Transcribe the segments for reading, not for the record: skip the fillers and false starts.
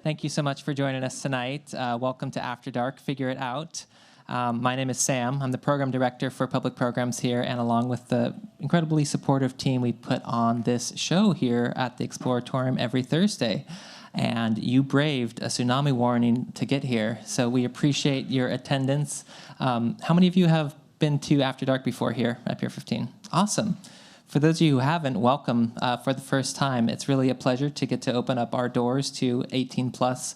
Thank you so much for joining us tonight. Welcome to After Dark, Figure It Out. My name is Sam. I'm the program director for public programs here, and along with the incredibly supportive team, we put on this show here at the Exploratorium every Thursday. And you braved a tsunami warning to get here, so we appreciate your attendance. How many of you have been to After Dark before here at Pier 15? Awesome. For those of you who haven't, welcome for the first time. It's really a pleasure to get to open up our doors to 18-plus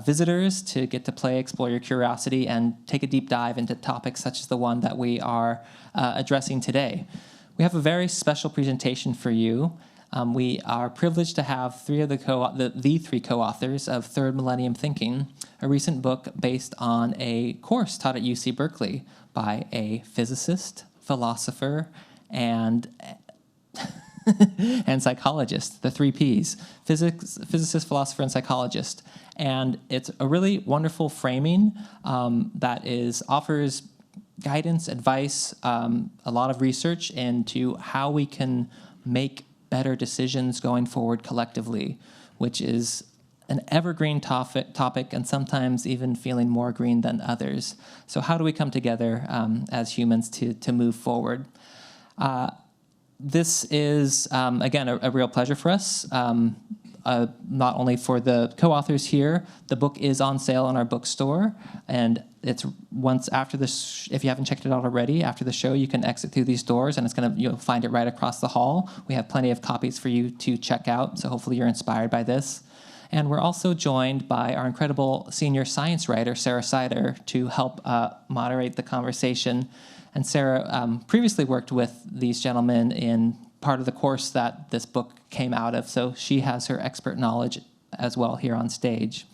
visitors to get to play, explore your curiosity, and take a deep dive into topics such as the one that we are addressing today. We have a very special presentation for you. We are privileged to have three co-authors of Third Millennium Thinking, a recent book based on a course taught at UC Berkeley by a physicist, philosopher, and psychologist, the three Ps, physicist, philosopher, and psychologist. And it's a really wonderful framing that offers guidance, advice, a lot of research into how we can make better decisions going forward collectively, which is an evergreen topic and sometimes even feeling more green than others. So how do we come together as humans to move forward? This is, again, a real pleasure for us, not only for the co-authors here. The book is on sale in our bookstore, and it's once after this, if you haven't checked it out already, after the show, you can exit through these doors, and you'll find it right across the hall. We have plenty of copies for you to check out, so hopefully you're inspired by this. And we're also joined by our incredible senior science writer, Seiter, to help moderate the conversation. And Sarah previously worked with these gentlemen in part of the course that this book came out of, so she has her expert knowledge as well here on stage.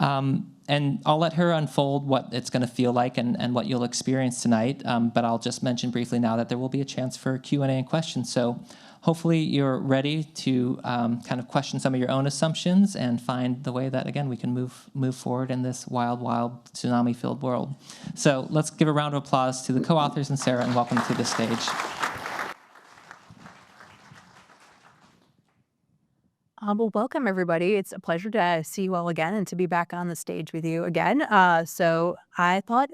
And I'll let her unfold what it's going to feel like and what you'll experience tonight, but I'll just mention briefly now that there will be a chance for Q&A and questions. So hopefully you're ready to kind of question some of your own assumptions and find the way that, again, we can move forward in this wild, wild, tsunami-filled world. So let's give a round of applause to the co-authors and Sarah, and welcome to the stage. Well, welcome, everybody. It's a pleasure to see you all again and to be back on the stage with you again. So I thought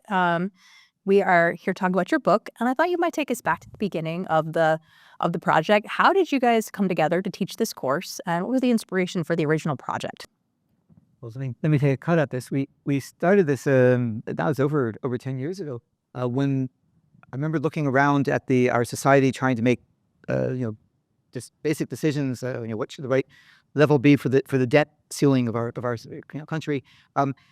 we are here talking about your book, and I thought you might take us back to the beginning of the project. How did you guys come together to teach this course, and what was the inspiration for the original project? Well, let me take a cut at this. We started this that was over 10 years ago. When I remember looking around at our society, trying to make just basic decisions. What should the right level be for the debt ceiling of our country,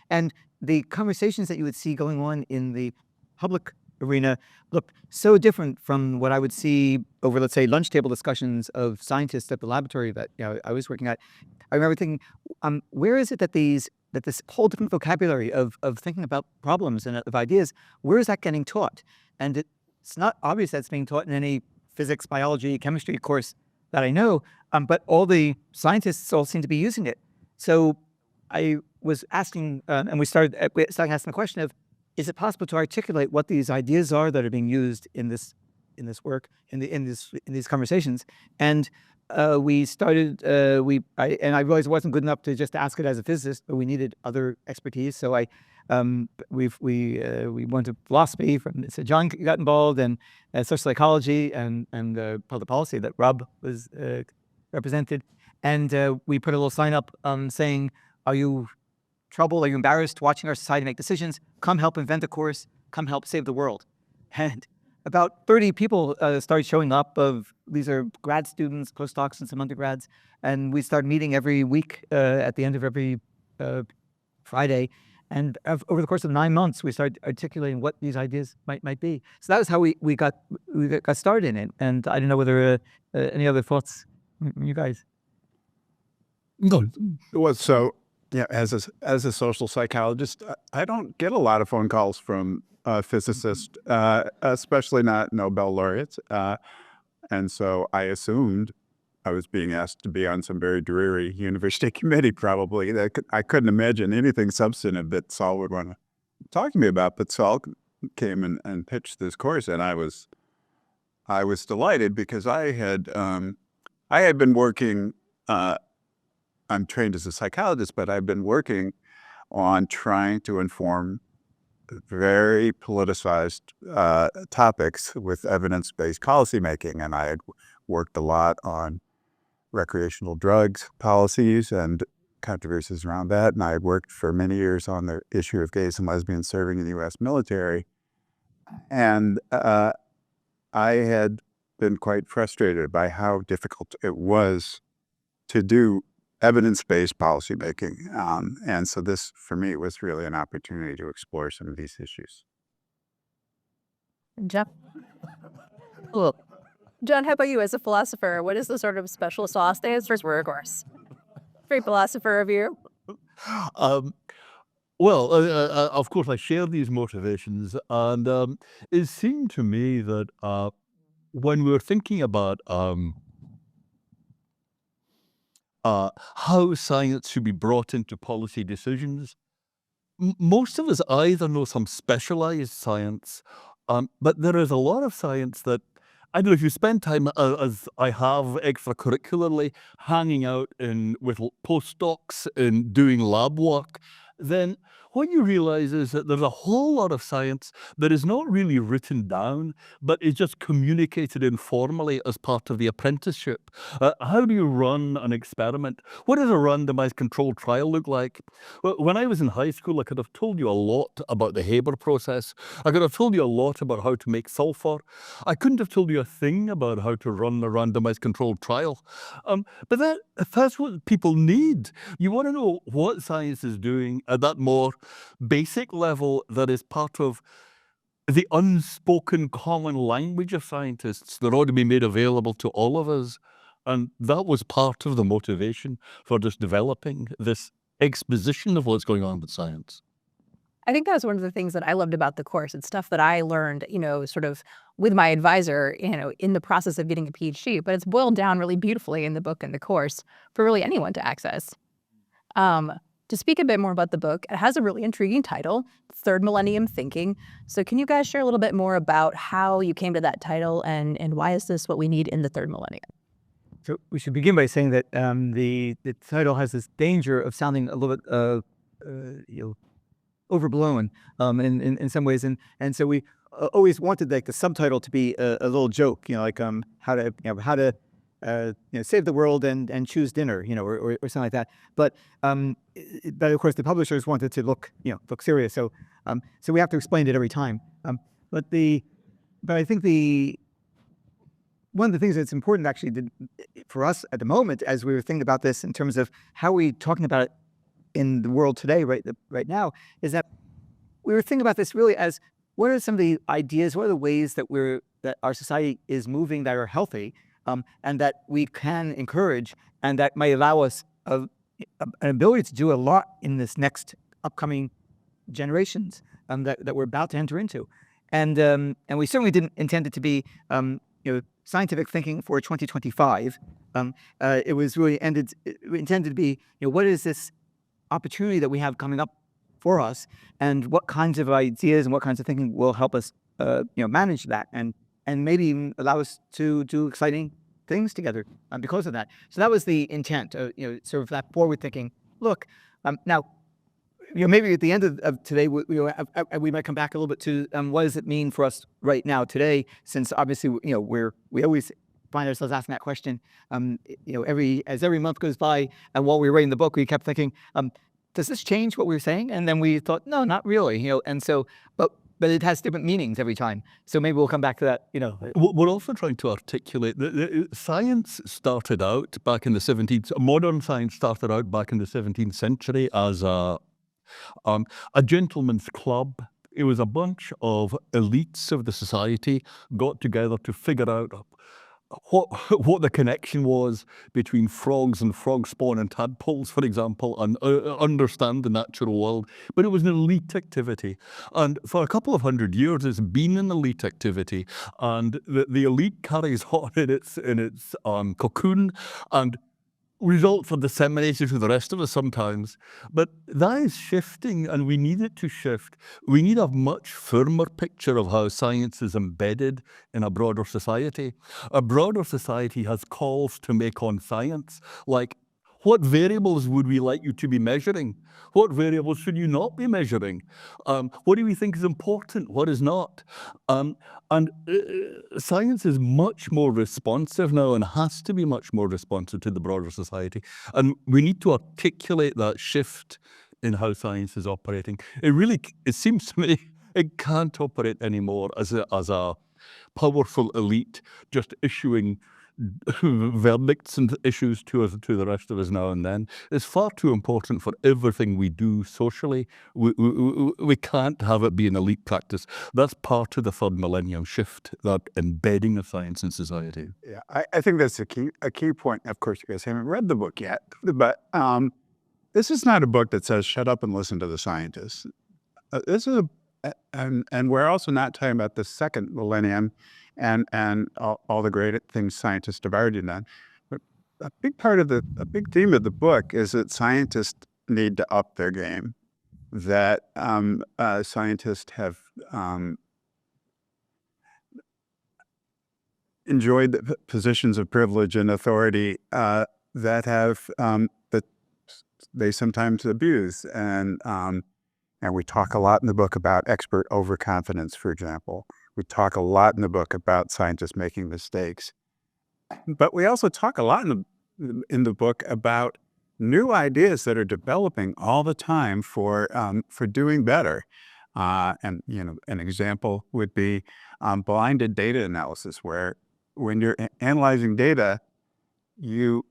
and the conversations that you would see going on in the public arena looked so different from what I would see over, let's say, lunch table discussions of scientists at the laboratory that I was working at. I remember thinking, where is it that this whole different vocabulary of thinking about problems and of ideas, where is that getting taught? And it's not obvious that it's being taught in any physics, biology, chemistry course that I know, but all the scientists all seem to be using it. So I was asking, and we started asking the question of, is it possible to articulate what these ideas are that are being used in this work, in these conversations? And we started. I realized it wasn't good enough to just ask it as a physicist, but we needed other expertise. So we went to philosophy. So John got involved, and social psychology, and public policy that Rob was represented. And we put a little sign up saying, "Are you troubled? Are you embarrassed watching our society make decisions? Come help invent a course. Come help save the world." And about 30 people started showing up. These are grad students, postdocs, and some undergrads. And we started meeting every week at the end of every Friday. And over the course of 9 months, we started articulating what these ideas might be. So that was how we got started in it. And I don't know whether any other thoughts from you guys. No. Well, so yeah, as a social psychologist, I don't get a lot of phone calls from physicists, especially not Nobel laureates. And so I assumed I was being asked to be on some very dreary university committee, probably. I couldn't imagine anything substantive that Saul would want to talk to me about. But Saul came and pitched this course, and I was delighted because I had been working I'm trained as a psychologist, but I've been working on trying to inform very politicized topics with evidence-based policymaking. And I had worked a lot on recreational drugs policies and controversies around that. And I had worked for many years on the issue of gays and lesbians serving in the U.S. military. And I had been quite frustrated by how difficult it was to do evidence-based policymaking. And so this, for me, was really an opportunity to explore some of these issues. Jeff? Cool. John, how about you as a philosopher? What is the sort of special sauce that is for your course? Great philosopher of you. Well, of course, I share these motivations, and it seemed to me that when we were thinking about how science should be brought into policy decisions, most of us either know some specialized science, but there is a lot of science that, I don't know, if you spend time, as I have extracurricularly, hanging out with postdocs and doing lab work, then what you realize is that there's a whole lot of science that is not really written down, but is just communicated informally as part of the apprenticeship. How do you run an experiment? What does a randomized controlled trial look like? Well, when I was in high school, I could have told you a lot about the Haber process. I could have told you a lot about how to make sulfur. I couldn't have told you a thing about how to run a randomized controlled trial. But that's what people need. You want to know what science is doing at that more basic level that is part of the unspoken common language of scientists that ought to be made available to all of us. And that was part of the motivation for just developing this exposition of what's going on with science. I think that was one of the things that I loved about the course. It's stuff that I learned, sort of with my advisor, in the process of getting a PhD, but it's boiled down really beautifully in the book and the course for really anyone to access. To speak a bit more about the book, it has a really intriguing title, Third Millennium Thinking. So can you guys share a little bit more about how you came to that title and why is this what we need in the third millennium? So we should begin by saying that the title has this danger of sounding a little bit overblown in some ways, and so we always wanted like the subtitle to be a little joke, like how to save the world and choose dinner, or something like that. But of course the publishers wanted to look serious, so we have to explain it every time. But I think one of the things that's important actually for us at the moment, as we were thinking about this in terms of how we're talking about it in the world today, right now, is that we were thinking about this really as what are some of the ideas, what are the ways that our society is moving that are healthy, and that we can encourage, and that might allow us an ability to do a lot in this next upcoming generations that we're about to enter into, and we certainly didn't intend it to be scientific thinking for 2025. It was really intended to be what is this opportunity that we have coming up for us, and what kinds of ideas and what kinds of thinking will help us manage that and maybe even allow us to do exciting things together because of that. So that was the intent, sort of that forward thinking look. Now, maybe at the end of today, we might come back a little bit to what does it mean for us right now today, since obviously we always find ourselves asking that question. As every month goes by, and while we were writing the book, we kept thinking, does this change what we were saying? And then we thought, no, not really. And so, but it has different meanings every time. So maybe we'll come back to that. We're also trying to articulate that science started out back in the 17th. Modern science started out back in the 17th century as a gentleman's club. It was a bunch of elites of the society got together to figure out what the connection was between frogs and frog spawn and tadpoles, for example, and understand the natural world. But it was an elite activity. And for a couple of hundred years, it's been an elite activity. And the elite carries on in its cocoon, and results are disseminated to the rest of us sometimes. But that is shifting, and we need it to shift. We need a much firmer picture of how science is embedded in a broader society. A broader society has calls to make on science, like What variables would we like you to be measuring? What variables should you not be measuring? What do we think is important? What is not? And science is much more responsive now and has to be much more responsive to the broader society. And we need to articulate that shift in how science is operating. It seems to me it can't operate anymore as a powerful elite just issuing verdicts and issues to the rest of us now and then. It's far too important for everything we do socially. We can't have it be an elite practice. That's part of the third millennium shift, that embedding of science in society. Yeah, I think that's a key point. Of course, you guys haven't read the book yet, but this is not a book that says shut up and listen to the scientists. This is and we're also not talking about the second millennium and all the great things scientists have already done. But a big theme of the book is that scientists need to up their game. That scientists have enjoyed the positions of privilege and authority that they sometimes abuse, and we talk a lot in the book about expert overconfidence, for example. We talk a lot in the book about scientists making mistakes, but we also talk a lot in the book about new ideas that are developing all the time for doing better. And an example would be blinded data analysis, where when you're analyzing data, you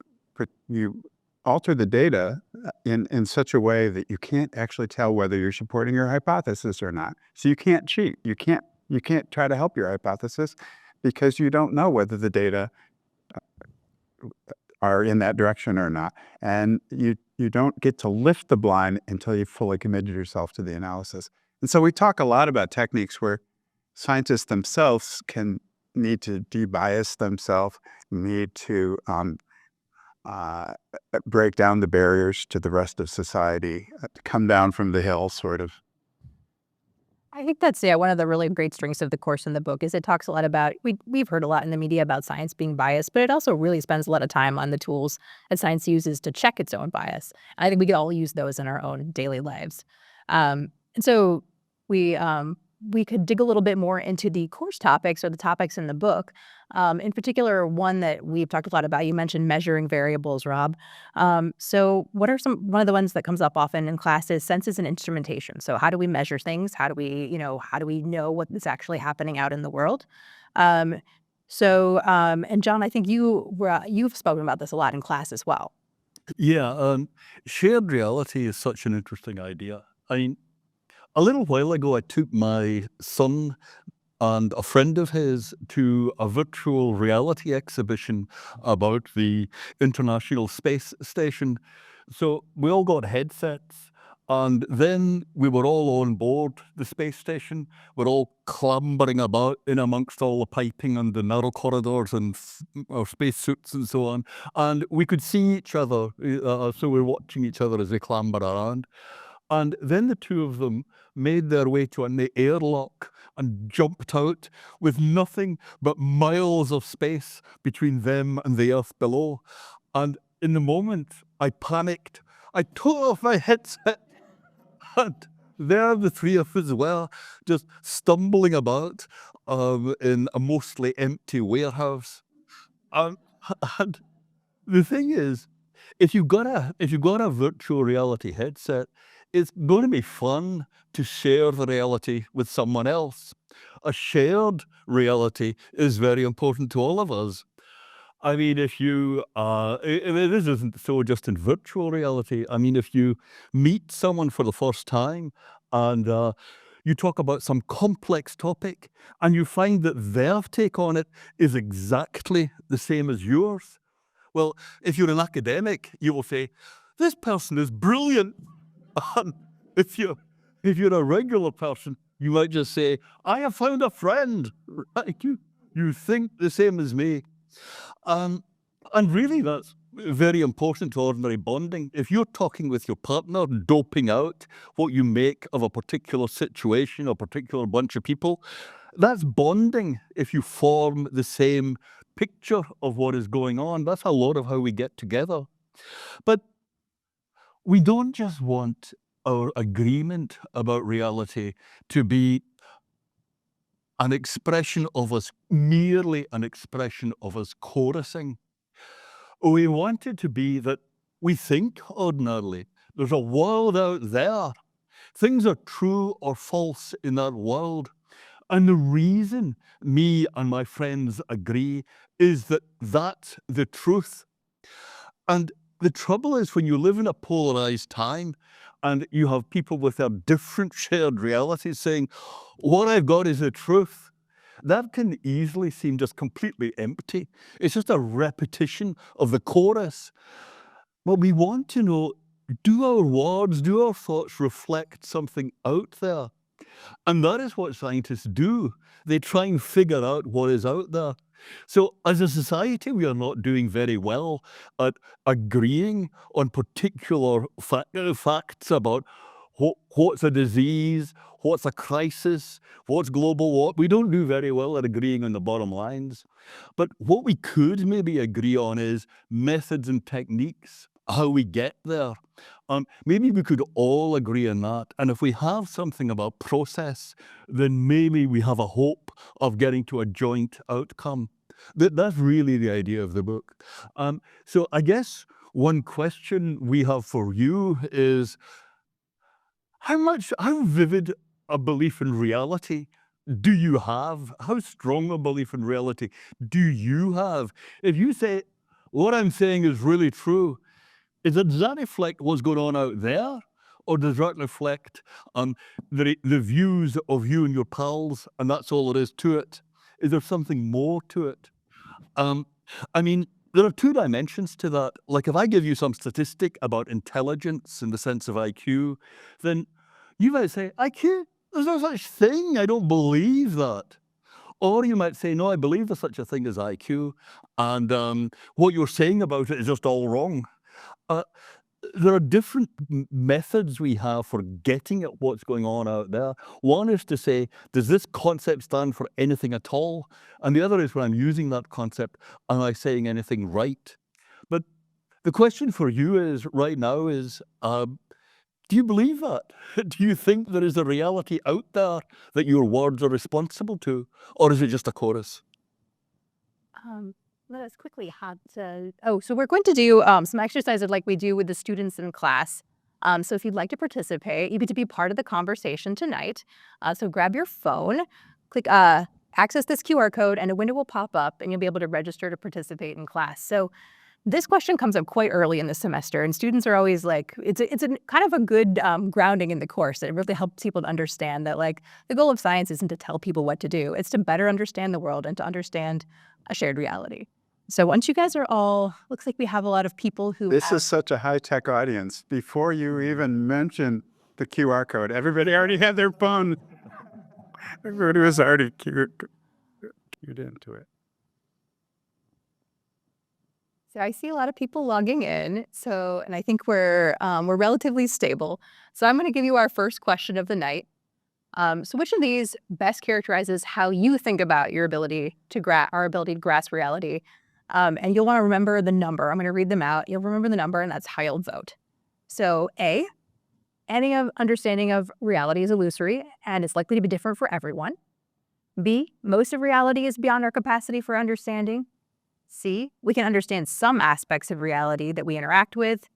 alter the data in such a way that you can't actually tell whether you're supporting your hypothesis or not. So you can't cheat. You can't try to help your hypothesis because you don't know whether the data are in that direction or not. And you don't get to lift the blind until you've fully committed yourself to the analysis. And so we talk a lot about techniques where scientists themselves need to de-bias themselves, need to break down the barriers to the rest of society, come down from the hill, sort of. I think that's one of the really great strengths of the course in the book is it talks a lot about, we've heard a lot in the media about science being biased, but it also really spends a lot of time on the tools that science uses to check its own bias. And I think we could all use those in our own daily lives. And so we could dig a little bit more into the course topics or the topics in the book. In particular, one that we've talked a lot about, you mentioned measuring variables, Rob. So what are one of the ones that comes up often in class is senses and instrumentation. So how do we measure things? How do we know what is actually happening out in the world? And John, I think you've spoken about this a lot in class as well. Yeah, shared reality is such an interesting idea. I mean, a little while ago, I took my son and a friend of his to a virtual reality exhibition about the International Space Station. So we all got headsets, and then we were all on board the space station. We're all clambering about in amongst all the piping and the narrow corridors and our spacesuits and so on. And we could see each other, so we're watching each other as they clamber around. And then the two of them made their way to an airlock and jumped out with nothing but miles of space between them and the earth below. And in the moment, I panicked. I took off my headset, and there the three of us were, just stumbling about in a mostly empty warehouse. And the thing is, if you've got a virtual reality headset, it's going to be fun to share the reality with someone else. A shared reality is very important to all of us. I mean, this isn't so just in virtual reality. I mean, if you meet someone for the first time and you talk about some complex topic and you find that their take on it is exactly the same as yours, well, if you're an academic, you will say, this person is brilliant. And if you're a regular person, you might just say, I have found a friend. Right? You think the same as me. And really, that's very important to ordinary bonding. If you're talking with your partner, doping out what you make of a particular situation or particular bunch of people, that's bonding if you form the same picture of what is going on. That's a lot of how we get together. But we don't just want our agreement about reality to be an expression of us, merely an expression of us chorusing. We want it to be that we think ordinarily. There's a world out there. Things are true or false in that world. And the reason me and my friends agree is that that's the truth. And the trouble is when you live in a polarized time and you have people with their different shared realities saying, what I've got is the truth, that can easily seem just completely empty. It's just a repetition of the chorus. But we want to know, do our words, do our thoughts reflect something out there? And that is what scientists do. They try and figure out what is out there. So as a society, we are not doing very well at agreeing on particular facts about what's a disease, what's a crisis, what's global warming. We don't do very well at agreeing on the bottom lines. But what we could maybe agree on is methods and techniques, how we get there. Maybe we could all agree on that. And if we have something about process, then maybe we have a hope of getting to a joint outcome. That's really the idea of the book. So I guess one question we have for you is, how vivid a belief in reality do you have? How strong a belief in reality do you have? If you say, what I'm saying is really true, does that reflect what's going on out there? Or does that reflect the views of you and your pals, and that's all there is to it? Is there something more to it? I mean, there are two dimensions to that. Like if I give you some statistic about intelligence in the sense of IQ, then you might say, IQ? There's no such thing. I don't believe that. Or you might say, no, I believe there's such a thing as IQ, and what you're saying about it is just all wrong. There are different methods we have for getting at what's going on out there. One is to say, does this concept stand for anything at all? And the other is when I'm using that concept, am I saying anything right? But the question for you is right now is, do you believe that? Do you think there is a reality out there that your words are responsible to? Or is it just a chorus? Let us quickly hop to, so we're going to do some exercises like we do with the students in class. So if you'd like to participate, you get to be part of the conversation tonight. So grab your phone, click access this QR code, and a window will pop up, and you'll be able to register to participate in class. So this question comes up quite early in the semester, and students are always like, it's a kind of a good grounding in the course. It really helps people to understand that like the goal of science isn't to tell people what to do. It's to better understand the world and to understand a shared reality. So once you guys are all, looks like we have a lot of people who This is such a high-tech audience. Before you even mention the QR code, everybody already had their phone. Everybody was already cued into it. So I see a lot of people logging in. So, and I think we're relatively stable. So I'm going to give you our first question of the night. So which of these best characterizes how you think about your ability to grasp reality? And you'll want to remember the number. I'm going to read them out. You'll remember the number, and that's how you'll vote. So A, any understanding of reality is illusory, and it's likely to be different for everyone. B, most of reality is beyond our capacity for understanding. C, we can understand some aspects of reality that we interact with.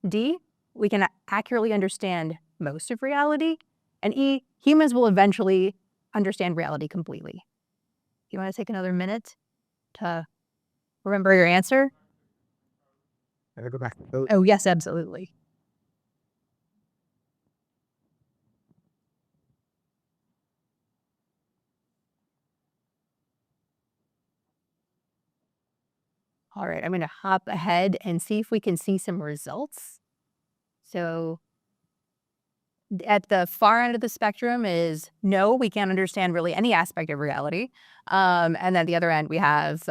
D, we can accurately understand most of reality. And E, humans will eventually understand reality completely. You want to take another minute to remember your answer? Can I go back to the vote? Oh, yes, absolutely. All right, I'm going to hop ahead and see if we can see some results. So at the far end of the spectrum is no, we can't understand really any aspect of reality. And then at the other end, we have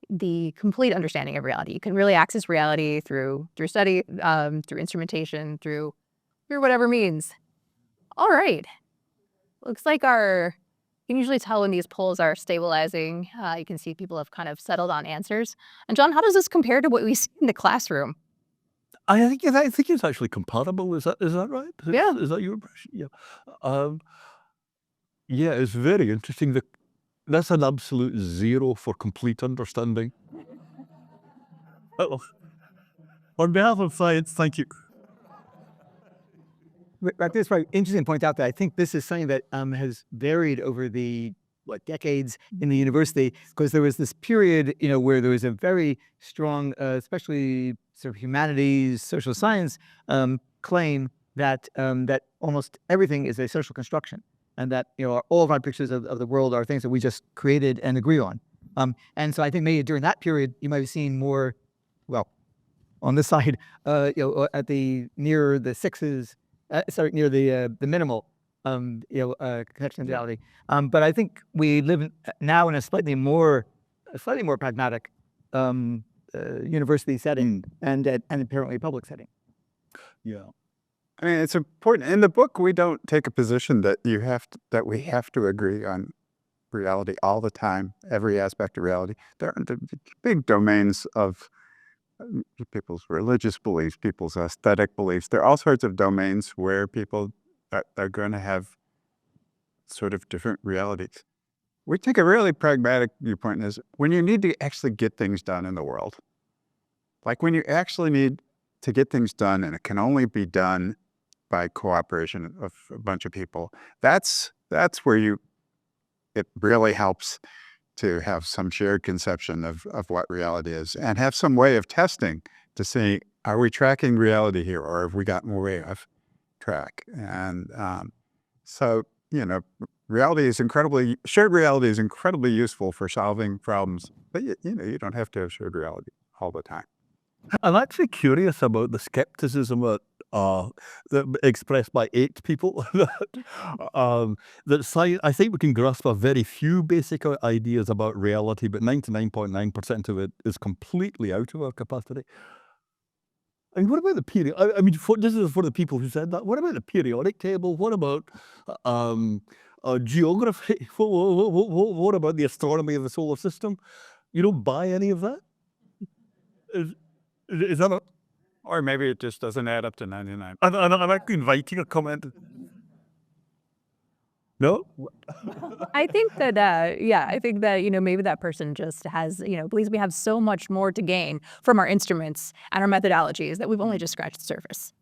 the complete understanding of reality. You can really access reality through study, through instrumentation, through whatever means. All right. Looks like you can usually tell when these polls are stabilizing. You can see people have kind of settled on answers. And John, how does this compare to what we see in the classroom? I think it's actually compatible. Is that right? Yeah. Is that your impression? Yeah. Yeah, it's very interesting. That's an absolute zero for complete understanding. Oh, on behalf of science, thank you. Right, this is probably interesting to point out that I think this is something that has varied over the decades in the university, because there was this period, where there was a very strong, especially sort of humanities, social science claim that that almost everything is a social construction, and that all of our pictures of the world are things that we just created and agree on. And so I think maybe during that period you might have seen more, well, on this side, at the near the sixes, near the minimal, connection to reality. But I think we live now in a slightly more pragmatic university setting and apparently public setting. Yeah. I mean, it's important. In the book, we don't take a position that we have to agree on reality all the time, every aspect of reality. There are the big domains of people's religious beliefs, people's aesthetic beliefs. There are all sorts of domains where people are going to have sort of different realities. We take a really pragmatic viewpoint is when you need to actually get things done in the world. Like when you actually need to get things done and it can only be done by cooperation of a bunch of people, that's where it really helps to have some shared conception of what reality is and have some way of testing to see, are we tracking reality here or have we gotten way off track? And so, shared reality is incredibly useful for solving problems, but you don't have to have shared reality all the time. I'm actually curious about the skepticism that expressed by 8 people. That science, I think we can grasp a very few basic ideas about reality, but 99.9% of it is completely out of our capacity. And what about the period? I mean, this is for the people who said that. What about the periodic table? What about geography? What about the astronomy of the solar system? You don't buy any of that? Is that a... Or maybe it just doesn't add up to 99. I'm actually inviting a comment. No? I think that, I think that, maybe that person just has, believes we have so much more to gain from our instruments and our methodologies that we've only just scratched the surface.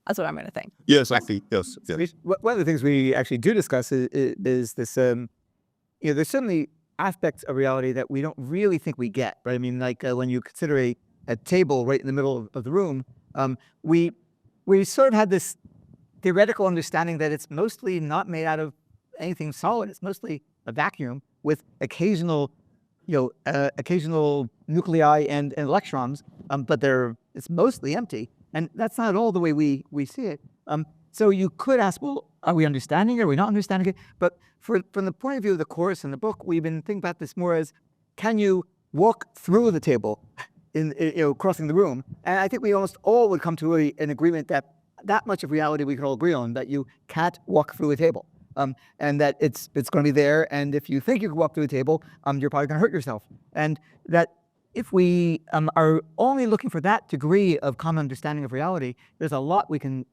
That's what I'm going to think. Yes, I think, yes. One of the things we actually do discuss is this, there's certainly aspects of reality that we don't really think we get, right? I mean, like when you consider a table right in the middle of the room, we sort of had this theoretical understanding that it's mostly not made out of anything solid. It's mostly a vacuum with occasional nuclei and electrons, but it's mostly empty. And that's not at all the way we see it. So you could ask, well, are we understanding it? Are we not understanding it? But from the point of view of the course and the book, we've been thinking about this more as, can you walk through the table in crossing the room? And I think we almost all would come to an agreement that much of reality we can all agree on, that you can't walk through a table. And that it's going to be there, and if you think you can walk through a table, you're probably going to hurt yourself. And that if we are only looking for that degree of common understanding of reality, there's a lot we can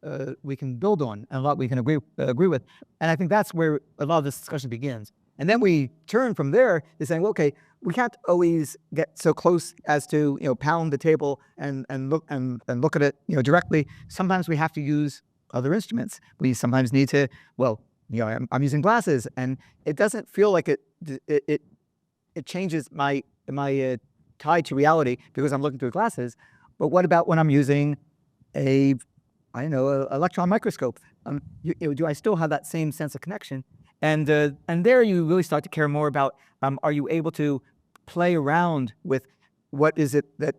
build on, and a lot we can agree with. And I think that's where a lot of this discussion begins. And then we turn from there to saying, well, okay, we can't always get so close as to pound the table and look at it directly. Sometimes we have to use other instruments. We sometimes need to, I'm using glasses, and it doesn't feel like it changes my tie to reality because I'm looking through glasses. But what about when I'm using an electron microscope? Do I still have that same sense of connection? And there you really start to care more about, are you able to play around with what is it that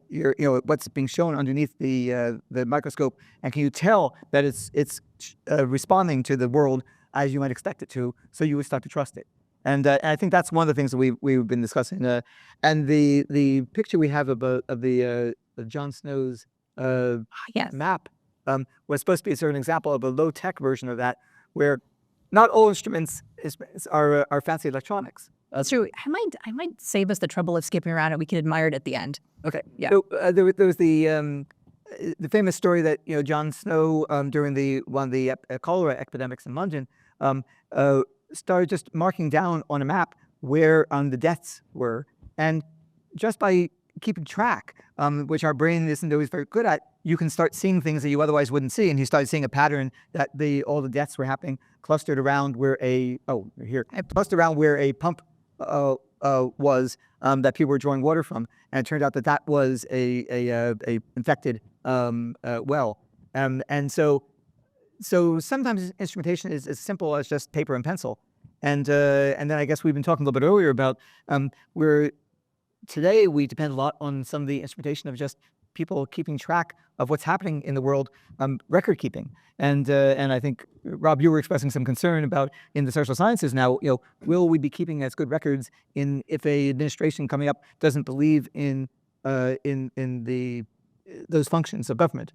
what's being shown underneath the microscope, and can you tell that it's responding to the world as you might expect it to, so you would start to trust it. And I think that's one of the things that we've been discussing. And the picture we have of the Jon Snow's map was supposed to be sort of an example of a low-tech version of that, where not all instruments are fancy electronics. That's true. I might save us the trouble of skipping around, and we can admire it at the end. Okay. Yeah. So there was the the famous story that John Snow during one of the cholera epidemics in London started just marking down on a map where the deaths were, and just by keeping track, which our brain isn't always very good at, you can start seeing things that you otherwise wouldn't see. And he started seeing a pattern that all the deaths were happening clustered around where a pump was that people were drawing water from, and it turned out that was a infected well, and so sometimes instrumentation is as simple as just paper and pencil, and then I guess we've been talking a little bit earlier about where today we depend a lot on some of the instrumentation of just people keeping track of what's happening in the world, record keeping. And I think, Rob, you were expressing some concern about in the social sciences now, will we be keeping as good records if a administration coming up doesn't believe in those functions of government?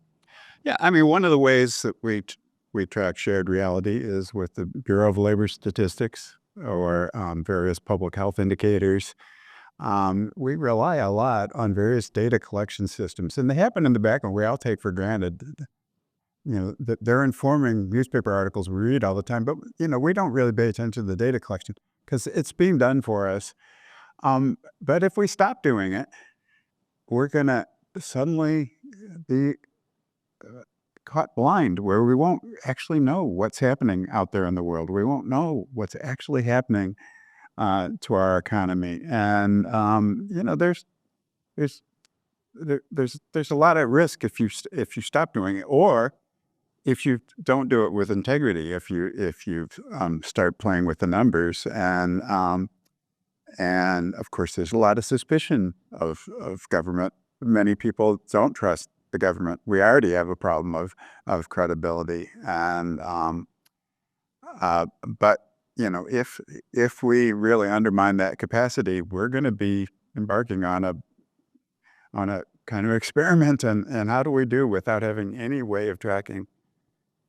Yeah, I mean, one of the ways that we track shared reality is with the Bureau of Labor Statistics or various public health indicators. We rely a lot on various data collection systems, and they happen in the background. We all take for granted, that they're informing newspaper articles we read all the time, but, we don't really pay attention to the data collection because it's being done for us. But if we stop doing it, we're going to suddenly be caught blind where we won't actually know what's happening out there in the world. We won't know what's actually happening to our economy, and there's a lot at risk if you stop doing it, or if you don't do it with integrity. If you start playing with the numbers, and of course there's a lot of suspicion of government. Many people don't trust the government. We already have a problem of credibility, and but if we really undermine that capacity, we're going to be embarking on a kind of experiment. And how do we do without having any way of tracking?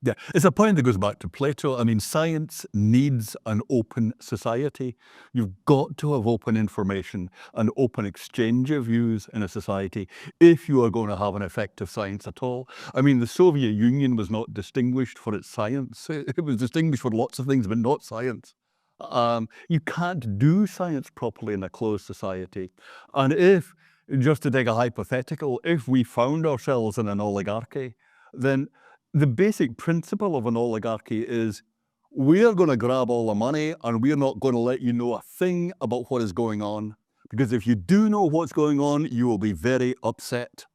Yeah, it's a point that goes back to Plato. I mean, science needs an open society. You've got to have open information and open exchange of views in a society if you are going to have an effective science at all. I mean, the Soviet Union was not distinguished for its science. It was distinguished for lots of things, but not science. You can't do science properly in a closed society. And if, just to take a hypothetical, if we found ourselves in an oligarchy, then the basic principle of an oligarchy is we're going to grab all the money and we're not going to let you know a thing about what is going on. Because if you do know what's going on, you will be very upset.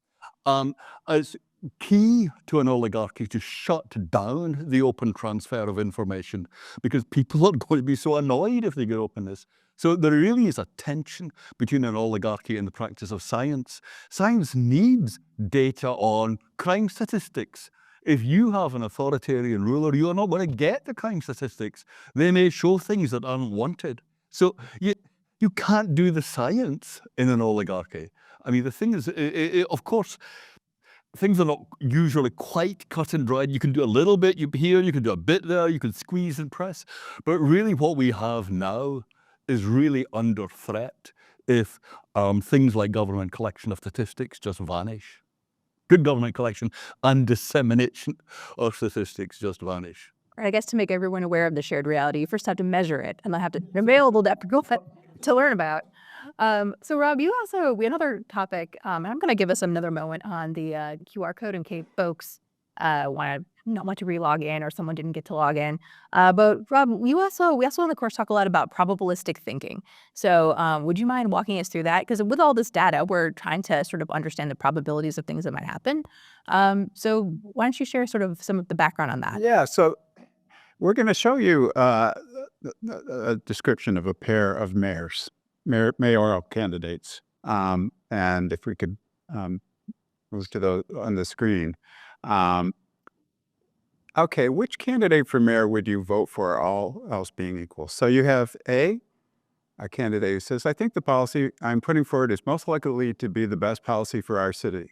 It's key to an oligarchy to shut down the open transfer of information because people are going to be so annoyed if they get openness. So there really is a tension between an oligarchy and the practice of science. Science needs data on crime statistics. If you have an authoritarian ruler, you are not going to get the crime statistics. They may show things that aren't wanted. So you can't do the science in an oligarchy. I mean, the thing is, of course, things are not usually quite cut and dried. You can do a little bit here, you can do a bit there, you can squeeze and press. But really what we have now is really under threat if things like government collection of statistics just vanish. Good government collection and dissemination of statistics just vanish. I guess to make everyone aware of the shared reality, you first have to measure it, and they'll have to be available to learn about. So Rob, we have another topic, and I'm going to give us another moment on the QR code in case folks not want to re-log in or someone didn't get to log in. But Rob, we also in the course talk a lot about probabilistic thinking. So would you mind walking us through that? Because with all this data, we're trying to sort of understand the probabilities of things that might happen. So why don't you share sort of some of the background on that? Yeah, so we're going to show you a description of a pair of mayoral candidates. And if we could move to those on the screen. Okay, which candidate for mayor would you vote for, all else being equal? So you have a candidate who says, I think the policy I'm putting forward is most likely to be the best policy for our city.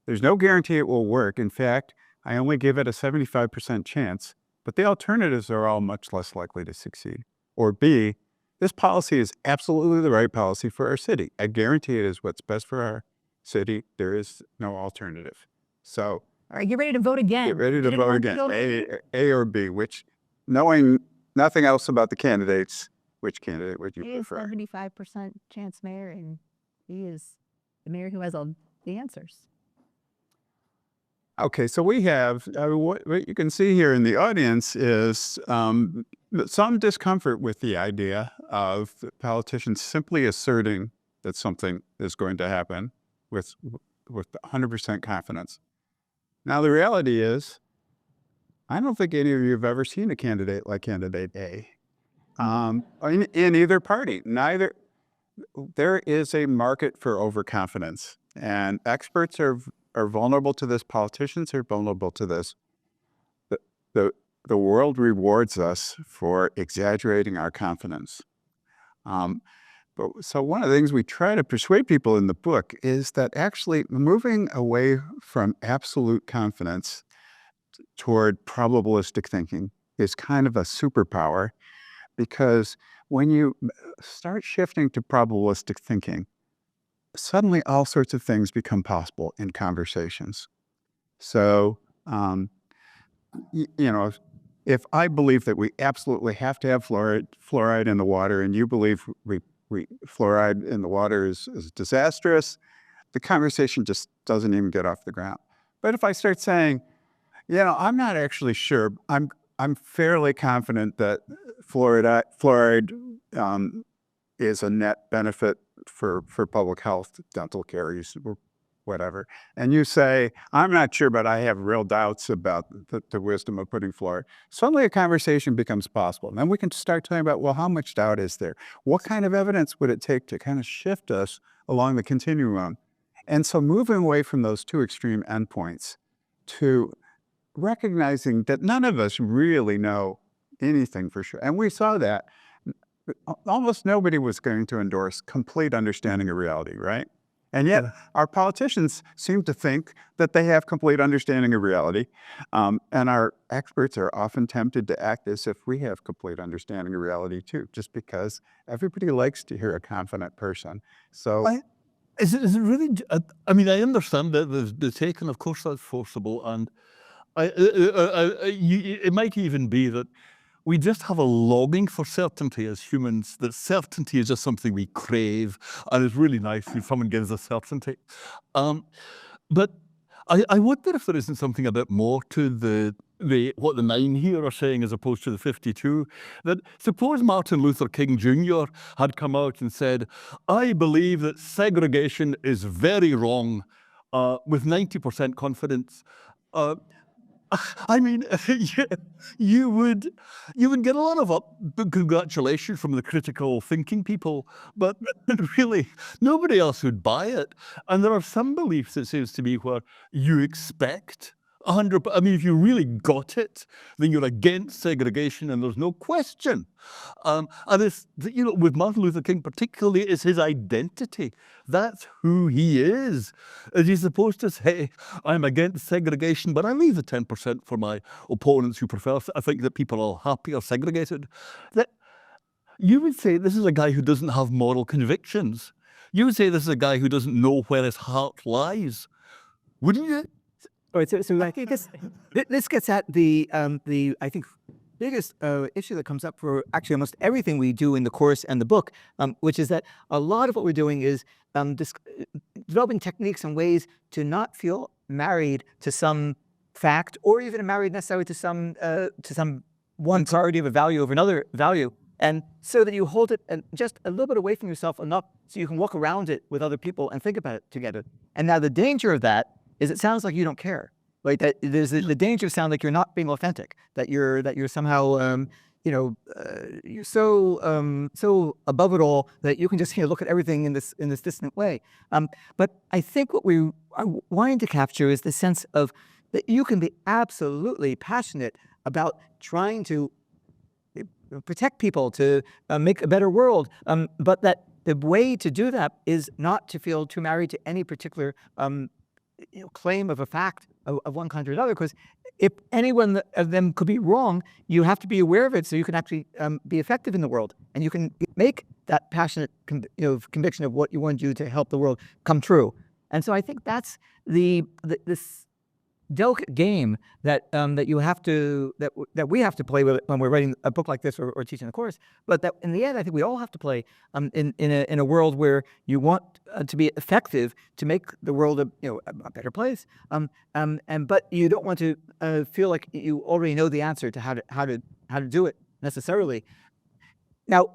There's no guarantee it will work. In fact, I only give it a 75% chance, but the alternatives are all much less likely to succeed. Or B, this policy is absolutely the right policy for our city. I guarantee it is what's best for our city. There is no alternative. So All right, get ready to vote again. get ready to Did vote anyone again, vote? A or B, which, knowing nothing else about the candidates, which candidate would you He is prefer? 75% chance mayor, and he is the mayor who has all the answers. Okay, so we have, what you can see here in the audience is some discomfort with the idea of politicians simply asserting that something is going to happen with 100% confidence. Now, the reality is, I don't think any of you have ever seen a candidate like candidate A in either party. There is a market for overconfidence, and experts are vulnerable to this. Politicians are vulnerable to this. The world rewards us for exaggerating our confidence. So one of the things we try to persuade people in the book is that actually moving away from absolute confidence toward probabilistic thinking is kind of a superpower, because when you start shifting to probabilistic thinking, suddenly all sorts of things become possible in conversations. So, if I believe that we absolutely have to have fluoride in the water, and you believe fluoride in the water is disastrous, the conversation just doesn't even get off the ground. But if I start saying, I'm not actually sure, I'm fairly confident that fluoride is a net benefit for public health, dental caries, or whatever. And you say, I'm not sure, but I have real doubts about the wisdom of putting fluoride. Suddenly a conversation becomes possible. And then we can start talking about, well, how much doubt is there? What kind of evidence would it take to kind of shift us along the continuum? And so moving away from those two extreme endpoints to recognizing that none of us really know anything for sure. And we saw that. Almost nobody was going to endorse complete understanding of reality, right? And yet our politicians seem to think that they have complete understanding of reality. And our experts are often tempted to act as if we have complete understanding of reality too, just because everybody likes to hear a confident person. So Is it really? I mean, I understand that the taken, of course, that's forcible, and it might even be that we just have a longing for certainty as humans, that certainty is just something we crave, and it's really nice when someone gives us certainty. But I wonder if there isn't something a bit more to what the 9 here are saying as opposed to the 52. That suppose Martin Luther King Jr. had come out and said, I believe that segregation is very wrong, with 90% confidence. I mean, you would get a lot of congratulations from the critical thinking people, but really nobody else would buy it. And there are some beliefs, it seems to me, where you expect 100. I mean, if you really got it, then you're against segregation, and there's no question. And it's, with Martin Luther King particularly, it's his identity. That's who he is. Is he supposed to say, I'm against segregation, but I leave the 10% for my opponents who prefer, I think that people are happy or segregated? That you would say this is a guy who doesn't have moral convictions. You would say this is a guy who doesn't know where his heart lies. Wouldn't you? All right, so I think this gets at the I think biggest issue that comes up for actually almost everything we do in the course and the book, which is that a lot of what we're doing is developing techniques and ways to not feel married to some fact, or even married necessarily to some one priority of a value over another value, and so that you hold it and just a little bit away from yourself enough so you can walk around it with other people and think about it together. And now the danger of that is it sounds like you don't care. Like that, there's the danger of sound like you're not being authentic. That you're somehow you're so above it all that you can just look at everything in this distant way. But I think what we are wanting to capture is the sense of that you can be absolutely passionate about trying to protect people, to make a better world, but that the way to do that is not to feel too married to any particular claim of a fact of one kind or another, because if any one of them could be wrong, you have to be aware of it so you can actually be effective in the world, and you can make that passionate conviction of what you want to do to help the world come true. And so I think that's this delicate game that that you have to that we have to play with when we're writing a book like this or teaching a course. But that in the end, I think we all have to play in a world where you want to be effective to make the world a better place. But you don't want to feel like you already know the answer to how to do it necessarily. Now,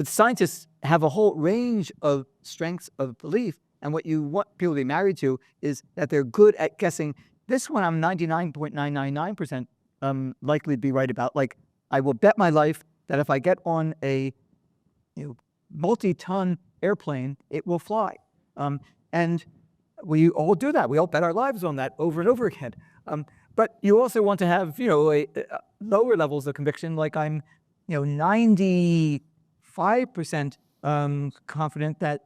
scientists have a whole range of strengths of belief, and what you want people to be married to is that they're good at guessing. This one I'm 99.999% likely to be right about. Like, I will bet my life that if I get on a multi-ton airplane, it will fly. And we all do that. We all bet our lives on that over and over again. But you also want to have lower levels of conviction, like I'm 95% confident that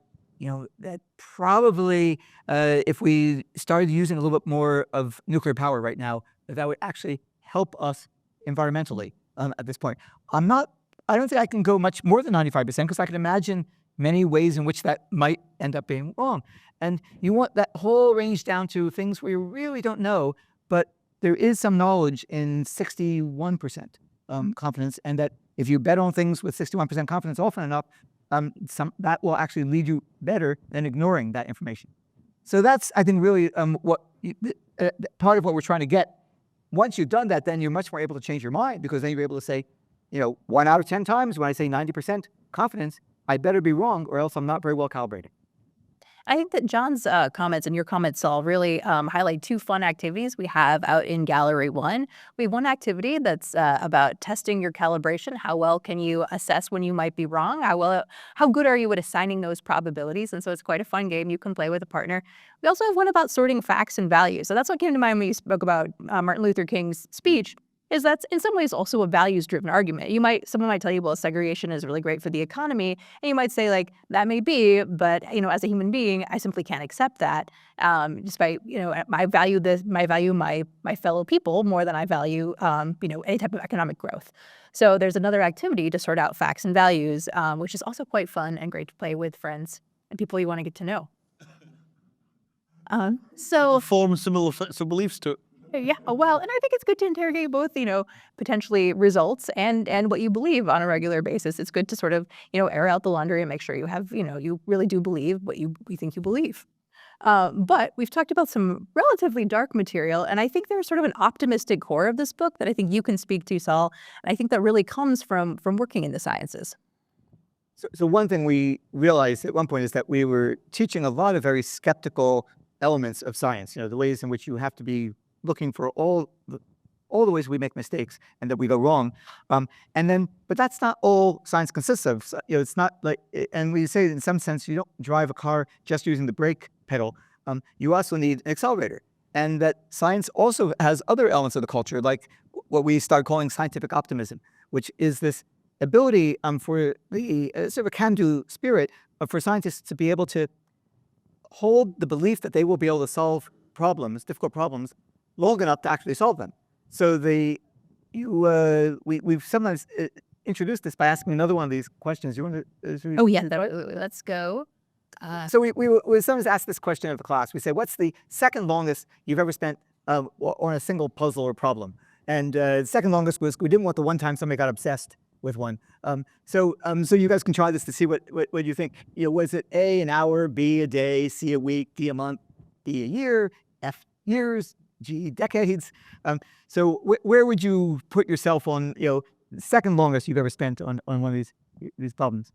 that probably if we started using a little bit more of nuclear power right now, that would actually help us environmentally at this point. I don't think I can go much more than 95% because I can imagine many ways in which that might end up being wrong. And you want that whole range down to things where you really don't know, but there is some knowledge in 61% confidence, and that if you bet on things with 61% confidence often enough, that will actually lead you better than ignoring that information. So that's, I think, really part of what we're trying to get. Once you've done that, then you're much more able to change your mind, because then you're able to say, 1 out of 10 times when I say 90% confidence, I better be wrong or else I'm not very well calibrated. I think that John's comments and your comments, Saul, really highlight two fun activities we have out in Gallery 1. We have one activity that's about testing your calibration. How well can you assess when you might be wrong? How good are you at assigning those probabilities? And so it's quite a fun game you can play with a partner. We also have one about sorting facts and values. So that's what came to mind when you spoke about Martin Luther King's speech. Is that's in some ways also a values-driven argument. Someone might tell you, well, segregation is really great for the economy, and you might say, like, that may be, but as a human being, I simply can't accept that. Despite I value my fellow people more than I value any type of economic growth. So there's another activity to sort out facts and values, which is also quite fun and great to play with friends and people you want to get to know. Form similar sets of beliefs to it. Yeah, well, and I think it's good to interrogate both, potentially results and what you believe on a regular basis. It's good to sort of, air out the laundry and make sure you have, you really do believe what you think you believe. But we've talked about some relatively dark material, and I think there's sort of an optimistic core of this book that I think you can speak to, Saul. And I think that really comes from working in the sciences. So one thing we realized at one point is that we were teaching a lot of very skeptical elements of science, the ways in which you have to be looking for all the ways we make mistakes and that we go wrong. But that's not all science consists of. It's not like, and we say in some sense, you don't drive a car just using the brake pedal. You also need an accelerator. And that science also has other elements of the culture, like what we start calling scientific optimism, which is this ability for the sort of a can-do spirit for scientists to be able to hold the belief that they will be able to solve difficult problems, long enough to actually solve them. So we've sometimes introduced this by asking another one of these questions. You want to? Oh yeah, let's go. So we sometimes ask this question of the class. We say, "What's the second longest you've ever spent on a single puzzle or problem?" And the second longest was we didn't want the one time somebody got obsessed with one. So you guys can try this to see what you think. Was it A, an hour, B, a day, C, a week, D, a month, D, a year, F, years, G, decades. So where would you put yourself on, the second longest you've ever spent on one of these problems?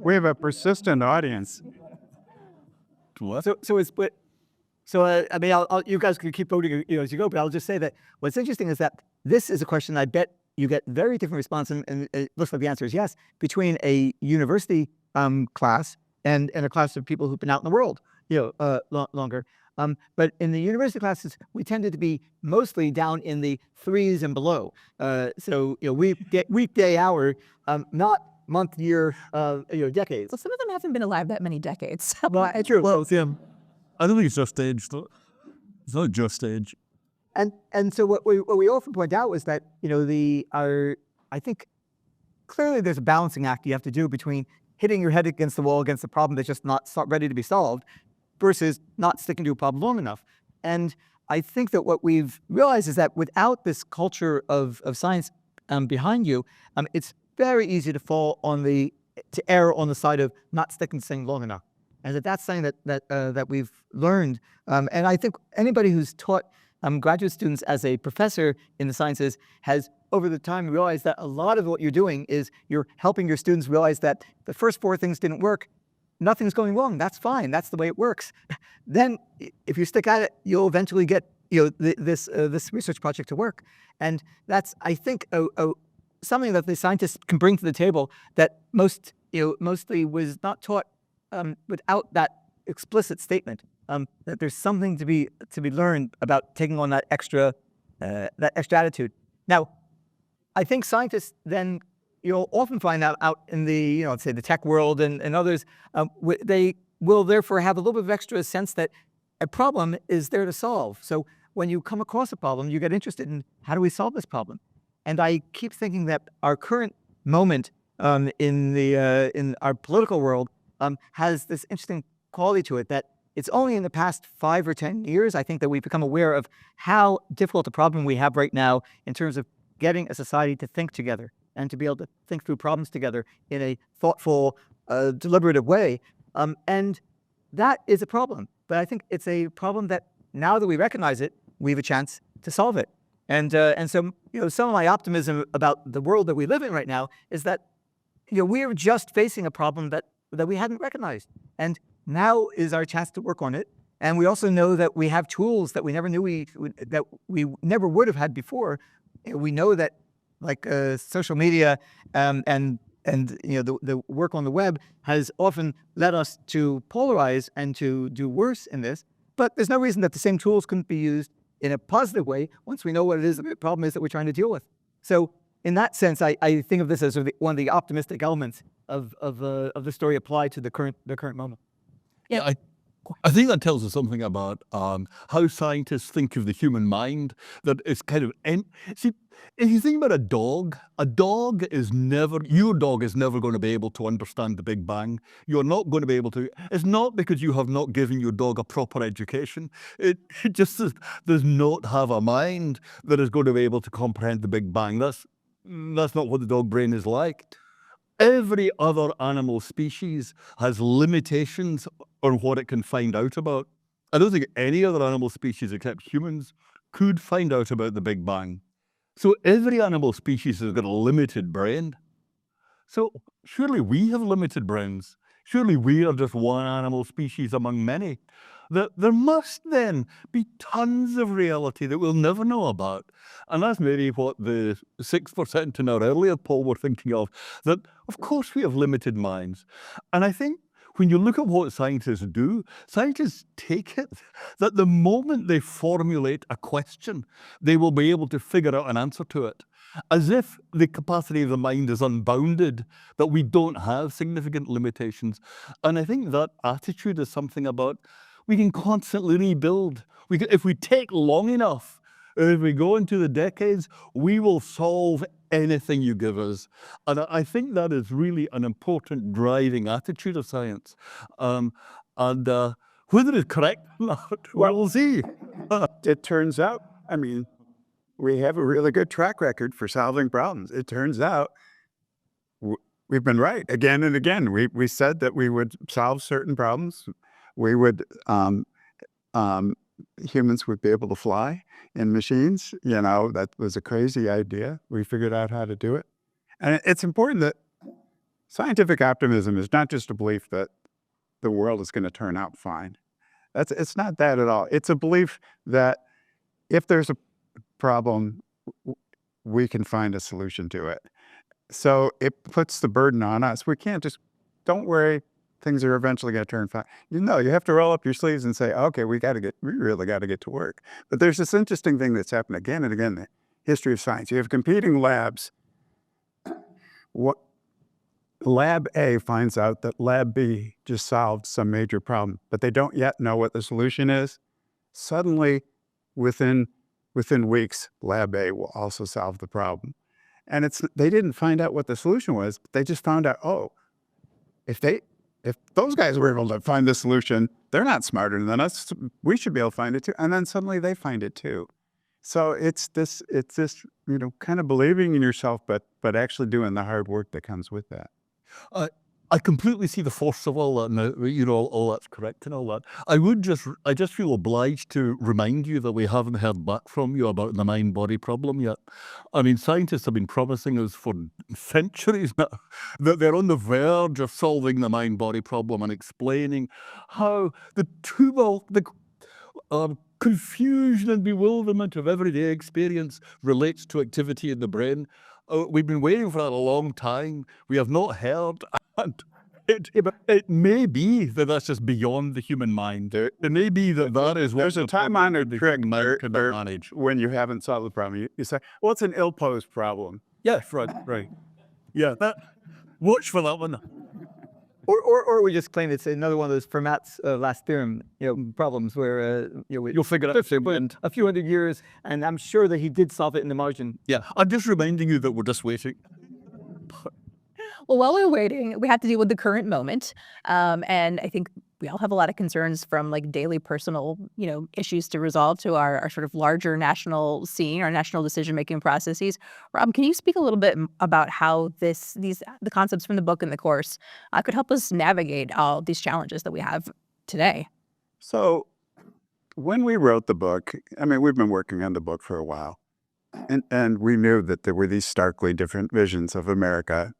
We have a persistent audience. What? So it's but. So, I mean, you guys can keep voting as you go, but I'll just say that what's interesting is that this is a question I bet you get very different response, and it looks like the answer is yes, between a university class and a class of people who've been out in the world, longer. But in the university classes, we tended to be mostly down in the 3s and below. So, weekday hour, not month, year, decades. Well, some of them haven't been alive that many decades. Well, true. Well, yeah. I don't think it's just age, though. It's not just age. And so what we often point out is that, you know, I think clearly there's a balancing act you have to do between hitting your head against the wall against a problem that's just not ready to be solved versus not sticking to a problem long enough. And I think that what we've realized is that without this culture of science behind you, it's very easy to fall to err on the side of not sticking to things long enough. And that's something that we've learned. And I think anybody who's taught graduate students as a professor in the sciences has over the time realized that a lot of what you're doing is you're helping your students realize that the first 4 things didn't work. Nothing's going wrong. That's fine. That's the way it works. Then if you stick at it, you'll eventually get, you know, this research project to work. And that's, I think, something that the scientists can bring to the table that mostly was not taught without that explicit statement. That there's something to be learned about taking on that extra attitude. Now, I think scientists then you'll often find out in the let's say the tech world and others, they will therefore have a little bit of extra sense that a problem is there to solve. So when you come across a problem, you get interested in how do we solve this problem. And I keep thinking that our current moment in our political world has this interesting quality to it that it's only in the past 5 or 10 years, I think, that we've become aware of how difficult a problem we have right now in terms of getting a society to think together and to be able to think through problems together in a thoughtful, deliberative way. And that is a problem. But I think it's a problem that now that we recognize it, we have a chance to solve it. And so, some of my optimism about the world that we live in right now is that, we're just facing a problem that we hadn't recognized. And now is our chance to work on it. And we also know that we have tools that we never knew that we never would have had before. We know that like social media and the work on the web has often led us to polarize and to do worse in this. But there's no reason that the same tools couldn't be used in a positive way once we know what it is the problem is that we're trying to deal with. So in that sense, I think of this as one of the optimistic elements of the story applied to the current moment. Yeah, I think that tells us something about how scientists think of the human mind. That it's kind of see, if you think about your dog is never going to be able to understand the Big Bang. You're not going to be able to. It's not because you have not given your dog a proper education. It just does not have a mind that is going to be able to comprehend the Big Bang. That's not what the dog brain is like. Every other animal species has limitations on what it can find out about. I don't think any other animal species except humans could find out about the Big Bang. So every animal species has got a limited brain. So surely we have limited brains. Surely we are just one animal species among many. There must then be tons of reality that we'll never know about. And that's maybe what the 6% in our earlier poll were thinking of, that of course we have limited minds. And I think when you look at what scientists do, scientists take it that the moment they formulate a question, they will be able to figure out an answer to it. As if the capacity of the mind is unbounded, that we don't have significant limitations. And I think that attitude is something about we can constantly rebuild. If we take long enough, if we go into the decades, we will solve anything you give us. And I think that is really an important driving attitude of science. And whether it's correct or not, we'll see. It turns out, we have a really good track record for solving problems. It turns out we've been right again and again. We said that we would solve certain problems. We would, humans would be able to fly in machines. That was a crazy idea. We figured out how to do it. And it's important that scientific optimism is not just a belief that the world is going to turn out fine. It's not that at all. It's a belief that if there's a problem, we can find a solution to it. So it puts the burden on us. We can't just, don't worry, things are eventually going to turn fine. You have to roll up your sleeves and say, okay, we really got to get to work. But there's this interesting thing that's happened again and again in the history of science. You have competing labs. Lab A finds out that Lab B just solved some major problem, but they don't yet know what the solution is. Suddenly, within within weeks, lab A will also solve the problem. And they didn't find out what the solution was. They just found out, oh, if those guys were able to find the solution, they're not smarter than us. We should be able to find it too. And then suddenly they find it too. So it's this, kind of believing in yourself, but actually doing the hard work that comes with that. I completely see the force of all that, and all that's correct and all that. I just feel obliged to remind you that we haven't heard back from you about the mind-body problem yet. I mean, scientists have been promising us for centuries now that they're on the verge of solving the mind-body problem and explaining how the tumult, the confusion and bewilderment of everyday experience relates to activity in the brain. We've been waiting for that a long time. We have not heard. And it may be that that's just beyond the human mind. It may be that is what there's a time-honored trick manage. When you haven't solved the problem. You say, well, it's an ill-posed problem. Yes, right. Yeah, watch for that one. Or we just claim it's another one of those Fermat's last theorem, problems where You'll figure it out in a few hundred years, and I'm sure that he did solve it in the margin. Yeah, I'm just reminding you that we're just waiting. Well, while we're waiting, we have to deal with the current moment. And I think we all have a lot of concerns, from like daily personal, issues to resolve, to our sort of larger national scene, our national decision-making processes. Rob, can you speak a little bit about how the concepts from the book and the course could help us navigate all these challenges that we have today? So when we wrote the book, we've been working on the book for a while, and we knew that there were these starkly different visions of America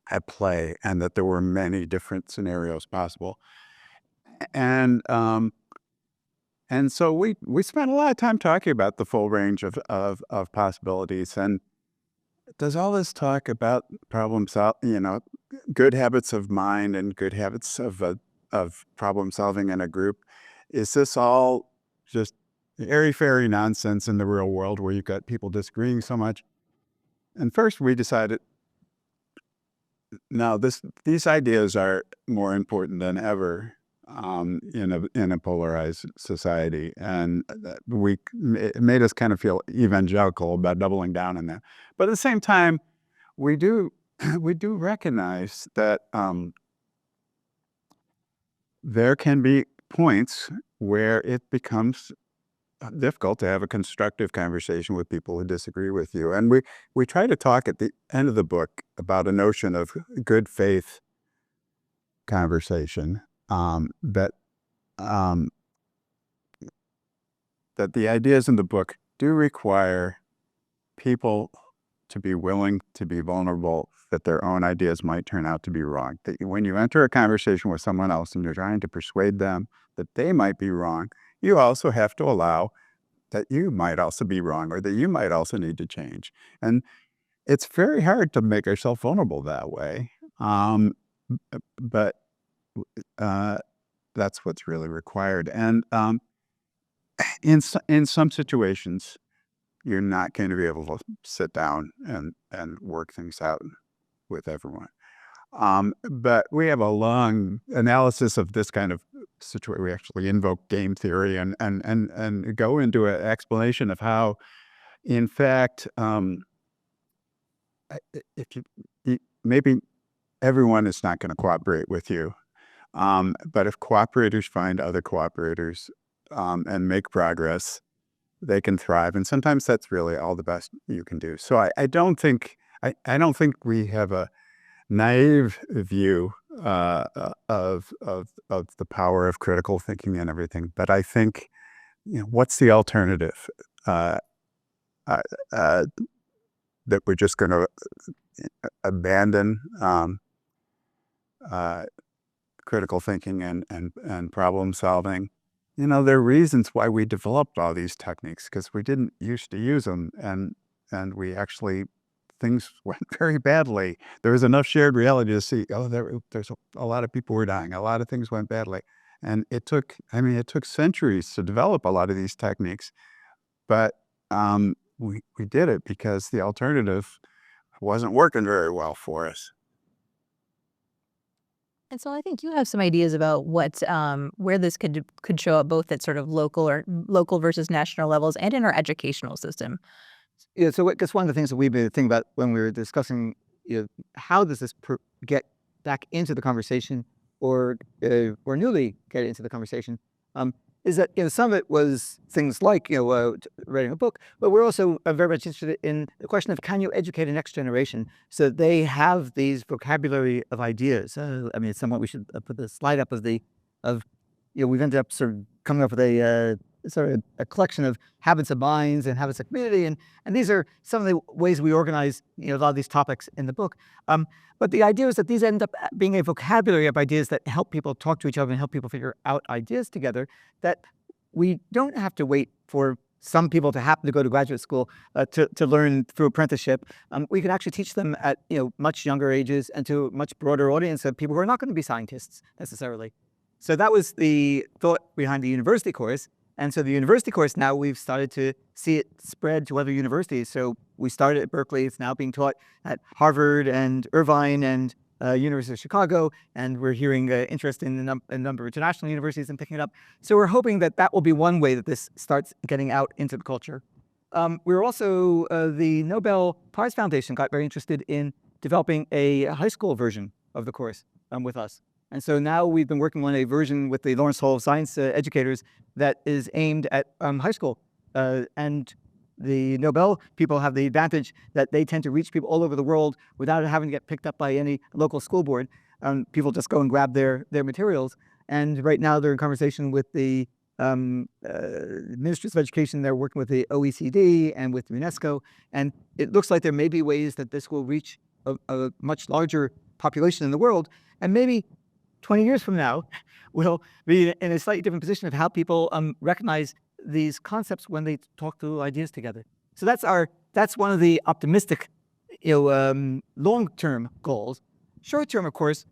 at play, and that there were many different scenarios possible. And so we spent a lot of time talking about the full range of possibilities. And does all this talk about problem good habits of mind and good habits of problem solving in a group, is this all just airy-fairy nonsense in the real world where you've got people disagreeing so much? And first we decided, no, these ideas are more important than ever in a polarized society, and it made us kind of feel evangelical about doubling down on that. But at the same time, we do recognize that there can be points where it becomes difficult to have a constructive conversation with people who disagree with you. And we try to talk at the end of the book about a notion of good faith conversation, that the ideas in the book do require people to be willing to be vulnerable, that their own ideas might turn out to be wrong. That when you enter a conversation with someone else and you're trying to persuade them that they might be wrong, you also have to allow that you might also be wrong, or that you might also need to change. And it's very hard to make ourselves vulnerable that way. But that's what's really required. And in some situations, you're not going to be able to sit down and work things out with everyone. But we have a long analysis of this kind of situation. We actually invoke game theory and go into an explanation of how, in fact, maybe everyone is not going to cooperate with you. But if cooperators find other cooperators and make progress, they can thrive. And sometimes that's really all the best you can do. So I don't think we have a naive view of the power of critical thinking and everything. But I think, what's the alternative? That we're just going to abandon critical thinking and problem solving. There are reasons why we developed all these techniques, because we didn't used to use them, and we actually, things went very badly. There was enough shared reality to see, there's a lot of people were dying. A lot of things went badly. And it took centuries to develop a lot of these techniques. But we did it because the alternative wasn't working very well for us. And so I think you have some ideas about what where this could show up both at sort of local versus national levels and in our educational system. Yeah, so I guess one of the things that we've been thinking about when we were discussing, how does this get back into the conversation or newly get into the conversation, um, is that some of it was things like writing a book, but we're also very much interested in the question of can you educate the next generation so that they have these vocabulary of ideas. I mean, at some point we should put the slide up of we've ended up sort of coming up with a sort of a collection of habits of minds and habits of community, and these are some of the ways we organize a lot of these topics in the book. But the idea is that these end up being a vocabulary of ideas that help people talk to each other and help people figure out ideas together. That we don't have to wait for some people to happen to go to graduate school to learn through apprenticeship. We can actually teach them at much younger ages and to a much broader audience of people who are not going to be scientists necessarily. So that was the thought behind the university course. And so the university course, now we've started to see it spread to other universities. So we started at Berkeley. It's now being taught at Harvard and Irvine and University of Chicago. And we're hearing interest in a number of international universities and picking it up. So we're hoping that that will be one way that this starts getting out into the culture. We're also, the Nobel Prize Foundation got very interested in developing a high school version of the course with us. And so now we've been working on a version with the Lawrence Hall of Science educators that is aimed at high school. And the Nobel people have the advantage that they tend to reach people all over the world without having to get picked up by any local school board. People just go and grab their materials. And right now they're in conversation with the ministries of education. They're working with the OECD and with UNESCO. And it looks like there may be ways that this will reach a much larger population in the world. And maybe 20 years from now, we'll be in a slightly different position of how people recognize these concepts when they talk through ideas together. So that's one of the optimistic, long-term goals. Short-term, of course,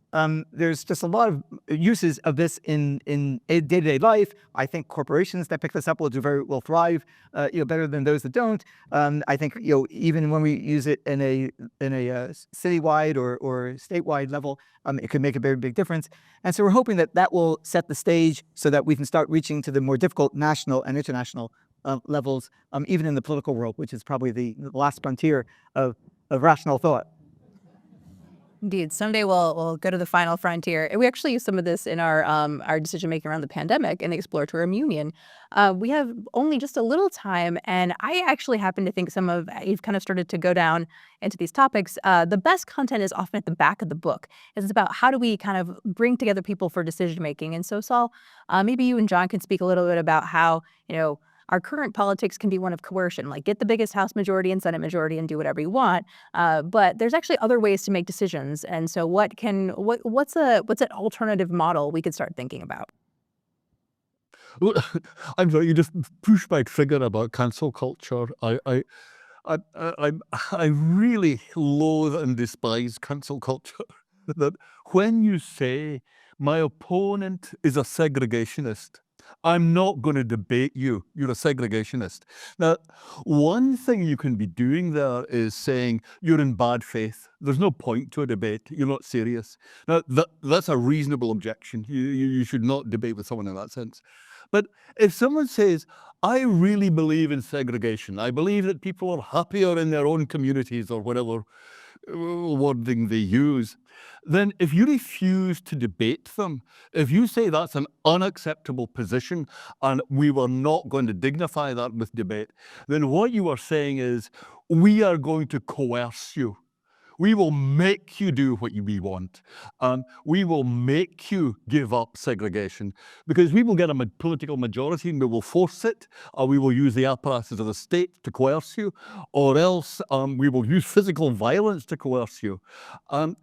there's just a lot of uses of this in day-to-day life. I think corporations that pick this up will thrive, better than those that don't. I think even when we use it in a citywide or statewide level, it could make a very big difference. And so we're hoping that that will set the stage so that we can start reaching to the more difficult national and international levels, even in the political world, which is probably the last frontier of rational thought. Indeed, someday we'll go to the final frontier. And we actually use some of this in our decision making around the pandemic and the exploratorium union. We have only just a little time, and I actually happen to think you've kind of started to go down into these topics. The best content is often at the back of the book. It's about how do we kind of bring together people for decision making. And so, Saul, maybe you and John can speak a little bit about how our current politics can be one of coercion, like get the biggest House majority and Senate majority and do whatever you want. But there's actually other ways to make decisions. And so what's an alternative model we could start thinking about? I'm sorry, you just pushed my trigger about cancel culture. I really loathe and despise cancel culture. That when you say my opponent is a segregationist, I'm not going to debate you. You're a segregationist. Now, one thing you can be doing there is saying you're in bad faith. There's no point to a debate. You're not serious. Now, that's a reasonable objection. You should not debate with someone in that sense. But if someone says, I really believe in segregation, I believe that people are happier in their own communities or whatever wording they use, then if you refuse to debate them, if you say that's an unacceptable position and we were not going to dignify that with debate, then what you are saying is we are going to coerce you. We will make you do what we want. We will make you give up segregation because we will get a political majority and we will force it, or we will use the apparatus of the state to coerce you, or else we will use physical violence to coerce you. And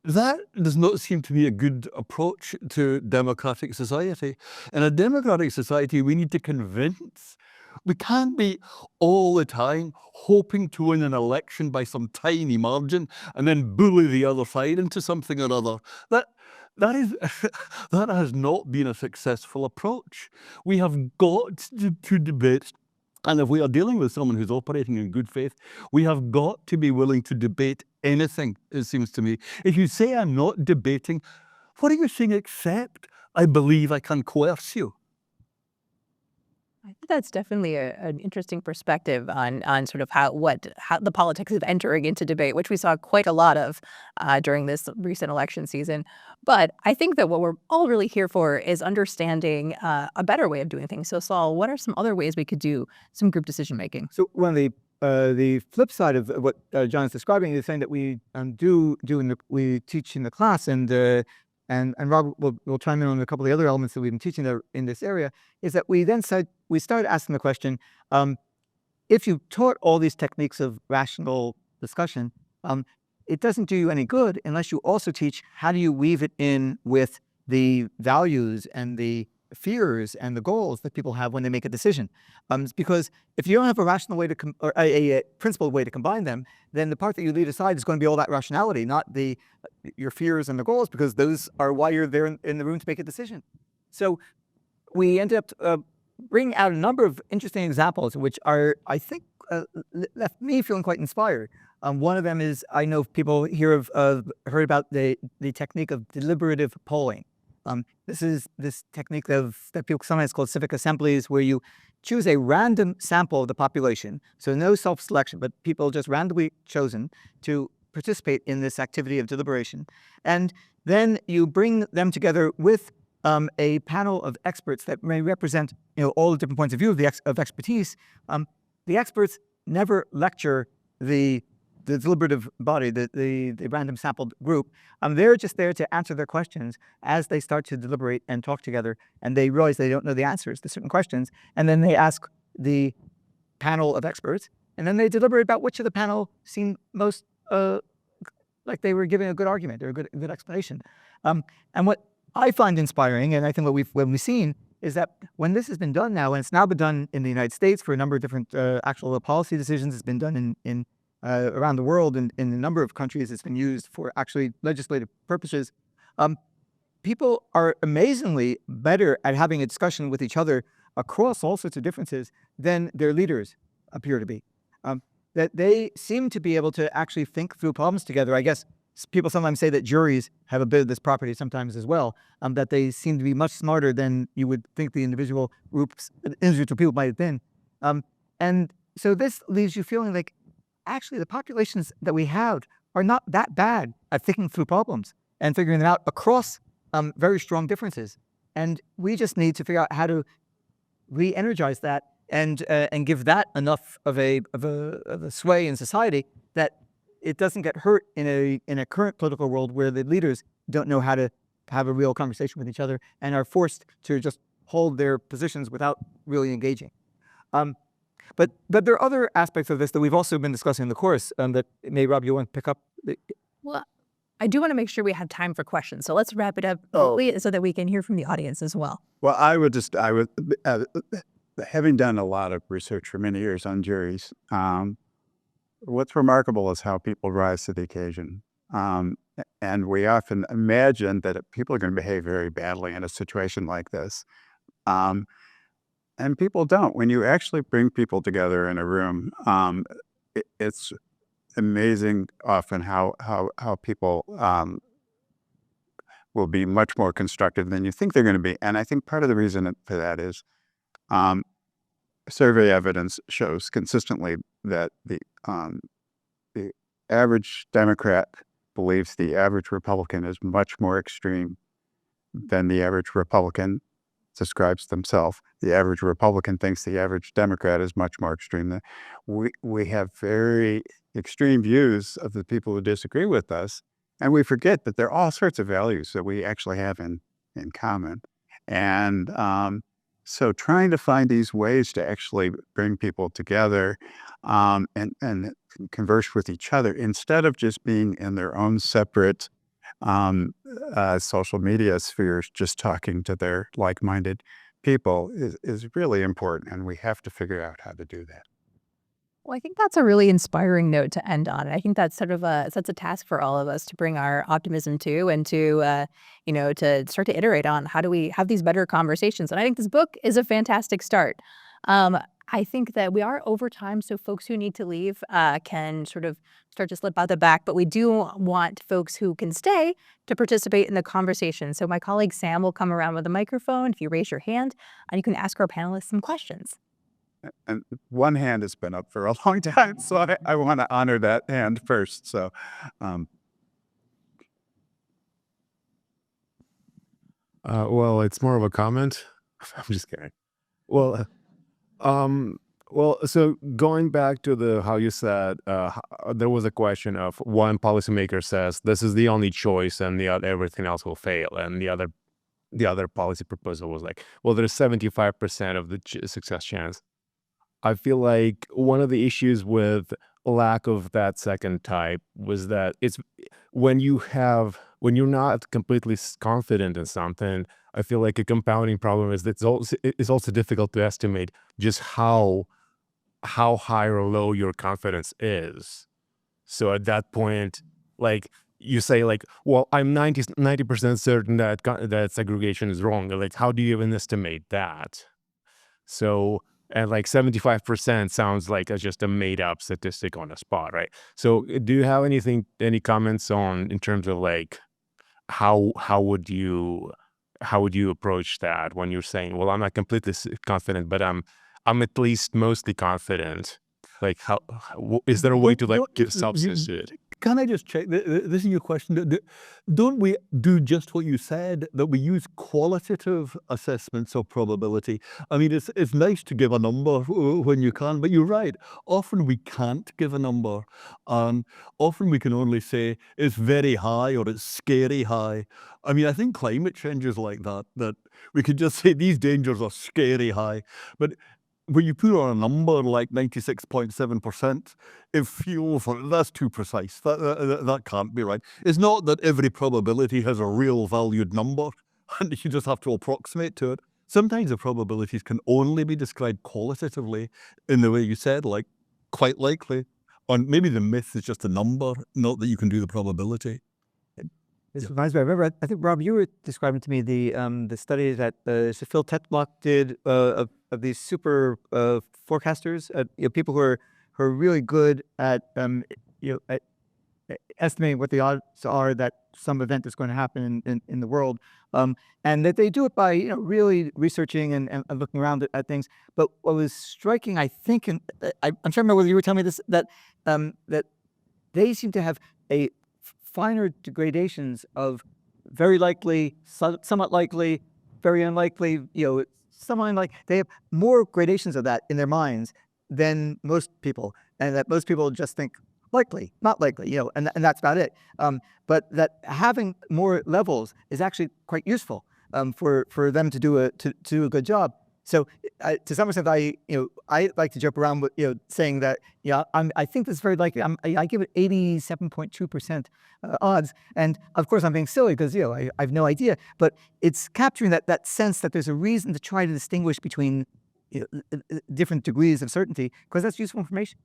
that does not seem to be a good approach to democratic society. In a democratic society, we need to convince. We can't be all the time hoping to win an election by some tiny margin and then bully the other side into something or other. That has not been a successful approach. We have got to debate And if we are dealing with someone who's operating in good faith, we have got to be willing to debate anything, it seems to me. If you say I'm not debating, what are you saying except I believe I can coerce you? I think that's definitely an interesting perspective on sort of how the politics of entering into debate, which we saw quite a lot of during this recent election season. But I think that what we're all really here for is understanding a better way of doing things. So, Saul, what are some other ways we could do some group decision making? So one of the flip side of what John is describing is saying that we we teach in the class, and Rob will chime in on a couple of the other elements that we've been teaching there in this area, is that we started asking the question, if you taught all these techniques of rational discussion, it doesn't do you any good unless you also teach how do you weave it in with the values and the fears and the goals that people have when they make a decision. Because if you don't have a rational way or a principled way to combine them, then the part that you leave aside is going to be all that rationality, not your fears and the goals, because those are why you're there in the room to make a decision. So we ended up bringing out a number of interesting examples, which are, I think, left me feeling quite inspired. One of them is, I know people here have heard about the technique of deliberative polling. This is this technique that people sometimes call civic assemblies, where you choose a random sample of the population, so no self-selection, but people just randomly chosen to participate in this activity of deliberation. And then you bring them together with a panel of experts that may represent all the different points of view of expertise. The experts never lecture the deliberative body, the random sampled group. They're just there to answer their questions as they start to deliberate and talk together, and they realize they don't know the answers to certain questions, and then they ask the panel of experts, and then they deliberate about which of the panel seemed most like they were giving a good argument or a good explanation. And what I find inspiring, and I think what we've seen, is that when this has been done now, and it's now been done in the United States for a number of different actual policy decisions, it's been done in around the world, in a number of countries, it's been used for actually legislative purposes. People are amazingly better at having a discussion with each other across all sorts of differences than their leaders appear to be. That they seem to be able to actually think through problems together. I guess people sometimes say that juries have a bit of this property sometimes as well, that they seem to be much smarter than you would think the individual people might have been. And so this leaves you feeling like, actually, the populations that we have are not that bad at thinking through problems and figuring them out across very strong differences. And we just need to figure out how to re-energize that and give that enough of a sway in society that it doesn't get hurt in a current political world where the leaders don't know how to have a real conversation with each other and are forced to just hold their positions without really engaging. But there are other aspects of this that we've also been discussing in the course that maybe, Rob, you want to pick up? Well, I do want to make sure we have time for questions. So let's wrap it up so that we can hear from the audience as well. Well, having done a lot of research for many years on juries, what's remarkable is how people rise to the occasion. And we often imagine that people are going to behave very badly in a situation like this. And people don't. When you actually bring people together in a room, it's amazing often how people will be much more constructive than you think they're going to be. And I think part of the reason for that is survey evidence shows consistently that the average Democrat believes the average Republican is much more extreme than the average Republican describes themselves. The average Republican thinks the average Democrat is much more extreme. We have very extreme views of the people who disagree with us, and we forget that there are all sorts of values that we actually have in common. And so trying to find these ways to actually bring people together and converse with each other instead of just being in their own separate social media spheres, just talking to their like-minded people is really important, and we have to figure out how to do that. Well, I think that's a really inspiring note to end on. I think that's sort of sets a task for all of us to bring our optimism to, and to to start to iterate on how do we have these better conversations. And I think this book is a fantastic start. I think that we are over time, so folks who need to leave can sort of start to slip out the back, but we do want folks who can stay to participate in the conversation. So my colleague Sam will come around with a microphone if you raise your hand, and you can ask our panelists some questions. And one hand has been up for a long time, so I want to honor that hand first. So, well, it's more of a comment. I'm just kidding. Well, so going back to how you said there was a question of one policymaker says this is the only choice and everything else will fail, and the other policy proposal was like, well, there's 75% of the success chance. I feel like one of the issues with lack of that second type was that it's when you're not completely confident in something. I feel like a compounding problem is that it's also difficult to estimate just how high or low your confidence is. So at that point, like you say, like, well, I'm 90% certain that segregation is wrong. Like, how do you even estimate that? So, and like 75% sounds like just a made up statistic on the spot, right? So do you have any comments in terms of like, how would you approach that when you're saying, well, I'm not completely confident, but I'm at least mostly confident. Like, is there a way to like give substance to it? Can I just check? This is your question. Don't we do just what you said, that we use qualitative assessments of probability? I mean, it's nice to give a number when you can, but you're right. Often we can't give a number. Often we can only say it's very high or it's scary high. I mean, I think climate change is like that we could just say these dangers are scary high. But when you put on a number like 96.7%, it feels like that's too precise. That can't be right. It's not that every probability has a real valued number, and you just have to approximate to it. Sometimes the probabilities can only be described qualitatively in the way you said, like quite likely. Or maybe the myth is just a number, not that you can do the probability. This reminds me. I remember. I think Rob, you were describing to me the study that Phil Tetlock did of these super forecasters, people who are really good at at estimating what the odds are that some event is going to happen in the world, and that they do it by really researching and looking around at things. But what was striking, I think, and I'm trying to remember whether you were telling me this, that they seem to have a finer gradations of very likely, somewhat likely, very unlikely, somewhat unlikely. They have more gradations of that in their minds than most people, and that most people just think likely, not likely, and that's about it. But that having more levels is actually quite useful for them to do a good job. So to some extent, I like to joke around with saying that I think this is very likely. I give it 87.2% odds, and of course I'm being silly because I have no idea. But it's capturing that sense that there's a reason to try to distinguish between different degrees of certainty, because that's useful information.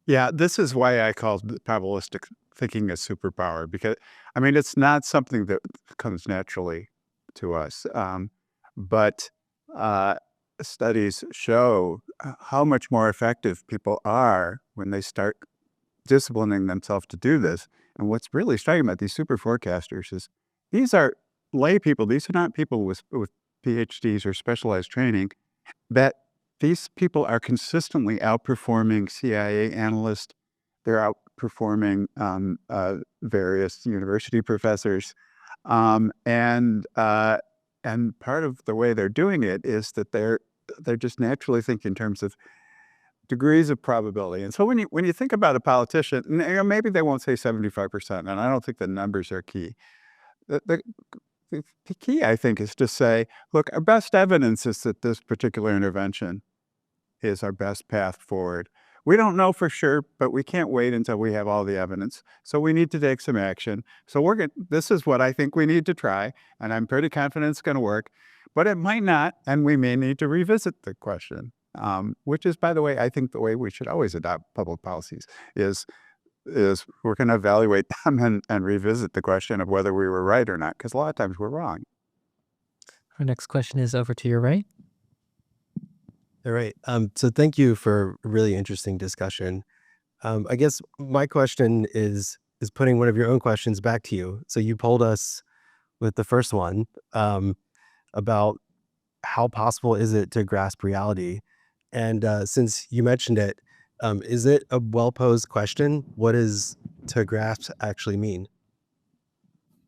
Yeah, this is why I call probabilistic thinking a superpower, because I mean it's not something that comes naturally to us, but studies show how much more effective people are when they start disciplining themselves to do this. And what's really striking about these super forecasters is these are lay people. These are not people with PhDs or specialized training. That these people are consistently outperforming CIA analysts. They're outperforming various university professors, and part of the way they're doing it is that they're just naturally thinking in terms of degrees of probability. And so when you think about a politician, maybe they won't say 75%, and I don't think the numbers are key. The key, I think, is to say, look, our best evidence is that this particular intervention is our best path forward. We don't know for sure, but we can't wait until we have all the evidence. So we need to take some action. So this is what I think we need to try, and I'm pretty confident it's going to work, but it might not, and we may need to revisit the question, which is, by the way, I think the way we should always adopt public policies is we're going to evaluate them and revisit the question of whether we were right or not, because a lot of times we're wrong. Our next question is over to your right. All right. So thank you for a really interesting discussion. I guess my question is putting one of your own questions back to you. So you polled us with the first one about how possible is it to grasp reality? And since you mentioned it, is it a well-posed question? What does to grasp actually mean?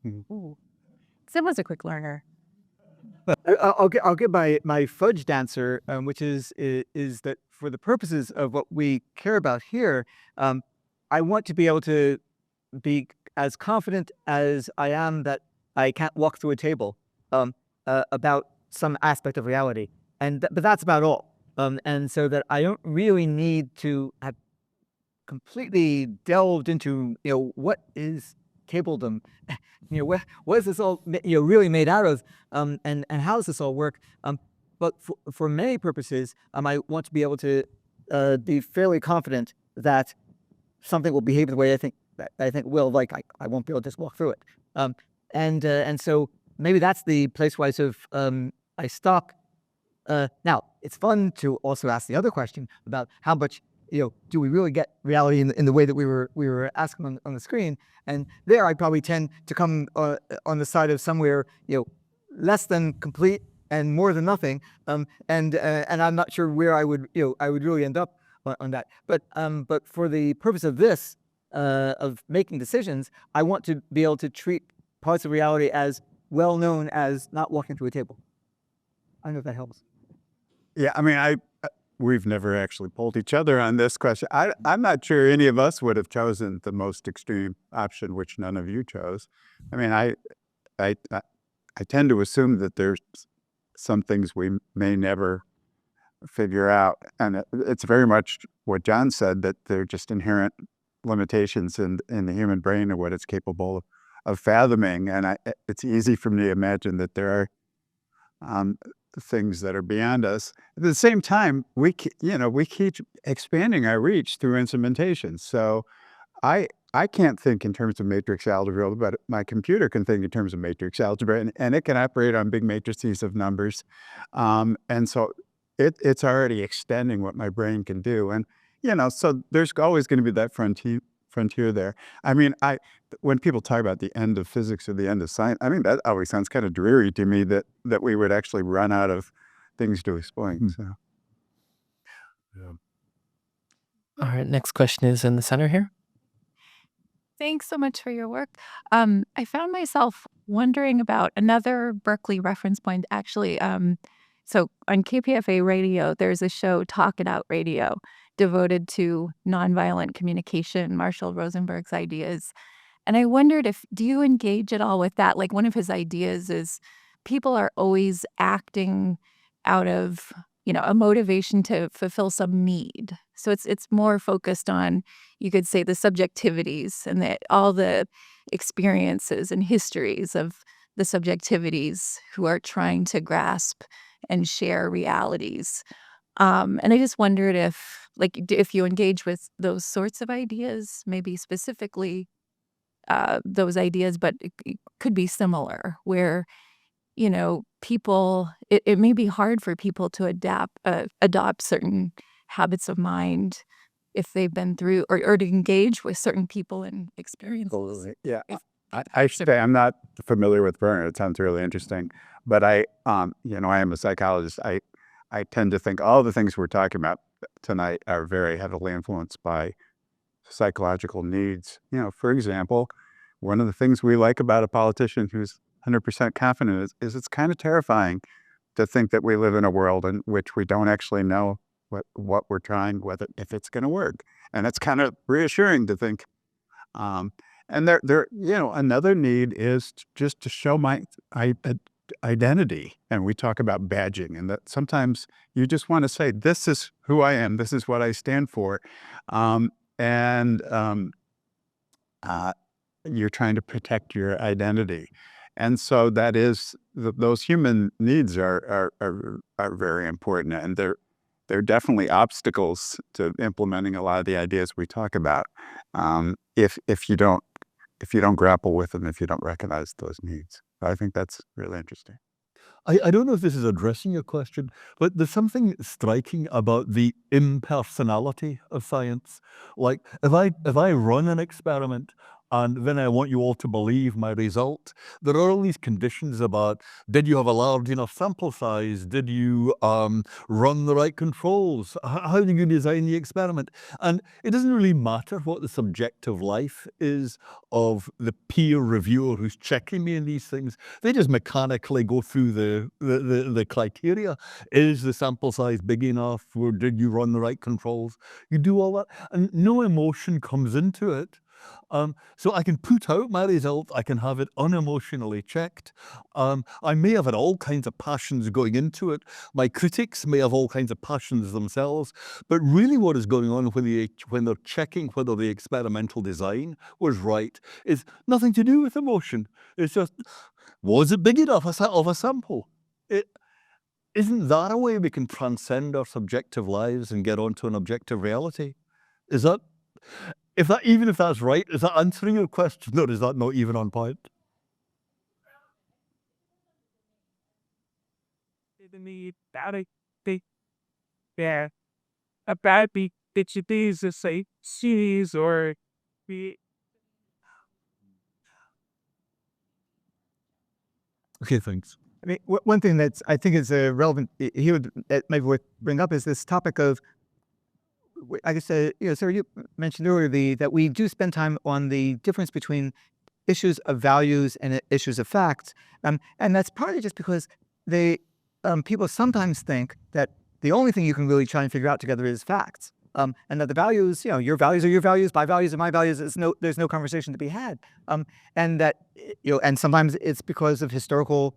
Ooh. Sim was a quick learner. I'll give my fudged answer, which is that for the purposes of what we care about here, I want to be able to be as confident as I am that I can't walk through a table about some aspect of reality, but that's about all. And so that I don't really need to have completely delved into what is tabledom, what is this all really made out of, and how does this all work? But for many purposes, I want to be able to be fairly confident that something will behave the way I think it will. Like I won't be able to just walk through it. And so maybe that's the place where I sort of I stop. Now it's fun to also ask the other question about how much do we really get reality in the way that we were asking on the screen? And there, I probably tend to come on the side of somewhere less than complete and more than nothing. And I'm not sure where I would really end up on that. But for the purpose of this of making decisions, I want to be able to treat parts of reality as well known as not walking through a table. I don't know if that helps. Yeah, I mean, we've never actually polled each other on this question. I'm not sure any of us would have chosen the most extreme option, which none of you chose. I mean, I tend to assume that there's some things we may never figure out, and it's very much what John said, that they're just inherent limitations in the human brain and what it's capable of fathoming. And it's easy for me to imagine that there are things that are beyond us. At the same time, we keep expanding our reach through instrumentation. So I can't think in terms of matrix algebra, but my computer can think in terms of matrix algebra, and it can operate on big matrices of numbers. And so it's already extending what my brain can do. And so there's always going to be that frontier there. I mean, when people talk about the end of physics or the end of science, I mean, that always sounds kind of dreary to me, that we would actually run out of things to explain. So, Yeah. All right, next question is in the center here. Thanks so much for your work. I found myself wondering about another Berkeley reference point, actually. So on KPFA radio, there's a show, Talk It Out Radio, devoted to nonviolent communication, Marshall Rosenberg's ideas. And I wondered do you engage at all with that? Like, one of his ideas is people are always acting out of, a motivation to fulfill some need. So it's more focused on, you could say, the subjectivities and all the experiences and histories of the subjectivities who are trying to grasp and share realities. And I just wondered if you engage with those sorts of ideas, maybe specifically those ideas, but it could be similar, where people, it may be hard for people to adopt certain habits of mind if they've been through or to engage with certain people and experiences. absolutely. Yeah. I should say I'm not familiar with Werner. It sounds really interesting, but I am a psychologist. I tend to think all the things we're talking about tonight are very heavily influenced by psychological needs. For example, one of the things we like about a politician who's 100% confident is it's kind of terrifying to think that we live in a world in which we don't actually know what we're trying, if it's going to work. And it's kind of reassuring to think. And another need is just to show my identity. And we talk about badging, and that sometimes you just want to say, this is who I am, this is what I stand for. You're trying to protect your identity. And so that is, those human needs are very important, and they're definitely obstacles to implementing a lot of the ideas we talk about. If you don't grapple with them, if you don't recognize those needs. I think that's really interesting. I don't know if this is addressing your question, but there's something striking about the impersonality of science. Like if I run an experiment and then I want you all to believe my result, there are all these conditions about, did you have a large enough sample size? Did you run the right controls? How did you design the experiment? And it doesn't really matter what the subjective life is of the peer reviewer who's checking me in these things. They just mechanically go through the criteria. Is the sample size big enough? Or did you run the right controls? You do all that, and no emotion comes into it. So I can put out my result, I can have it unemotionally checked. I may have had all kinds of passions going into it. My critics may have all kinds of passions themselves. But really what is going on when they're checking whether the experimental design was right is nothing to do with emotion. It's just, was it big enough of a sample? Isn't that a way we can transcend our subjective lives and get onto an objective reality? Is that... even if that's right, is that answering your question, or is that not even on point? About the digits, say series or the Okay, thanks. I mean, one thing that's I think is relevant here that maybe worth bring up is this topic of, I guess, Sarah, you mentioned earlier that we do spend time on the difference between issues of values and issues of facts, and that's partly just because people sometimes think that the only thing you can really try and figure out together is facts, and that the values, your values are your values, my values are my values. There's no conversation to be had, and that and sometimes it's because of historical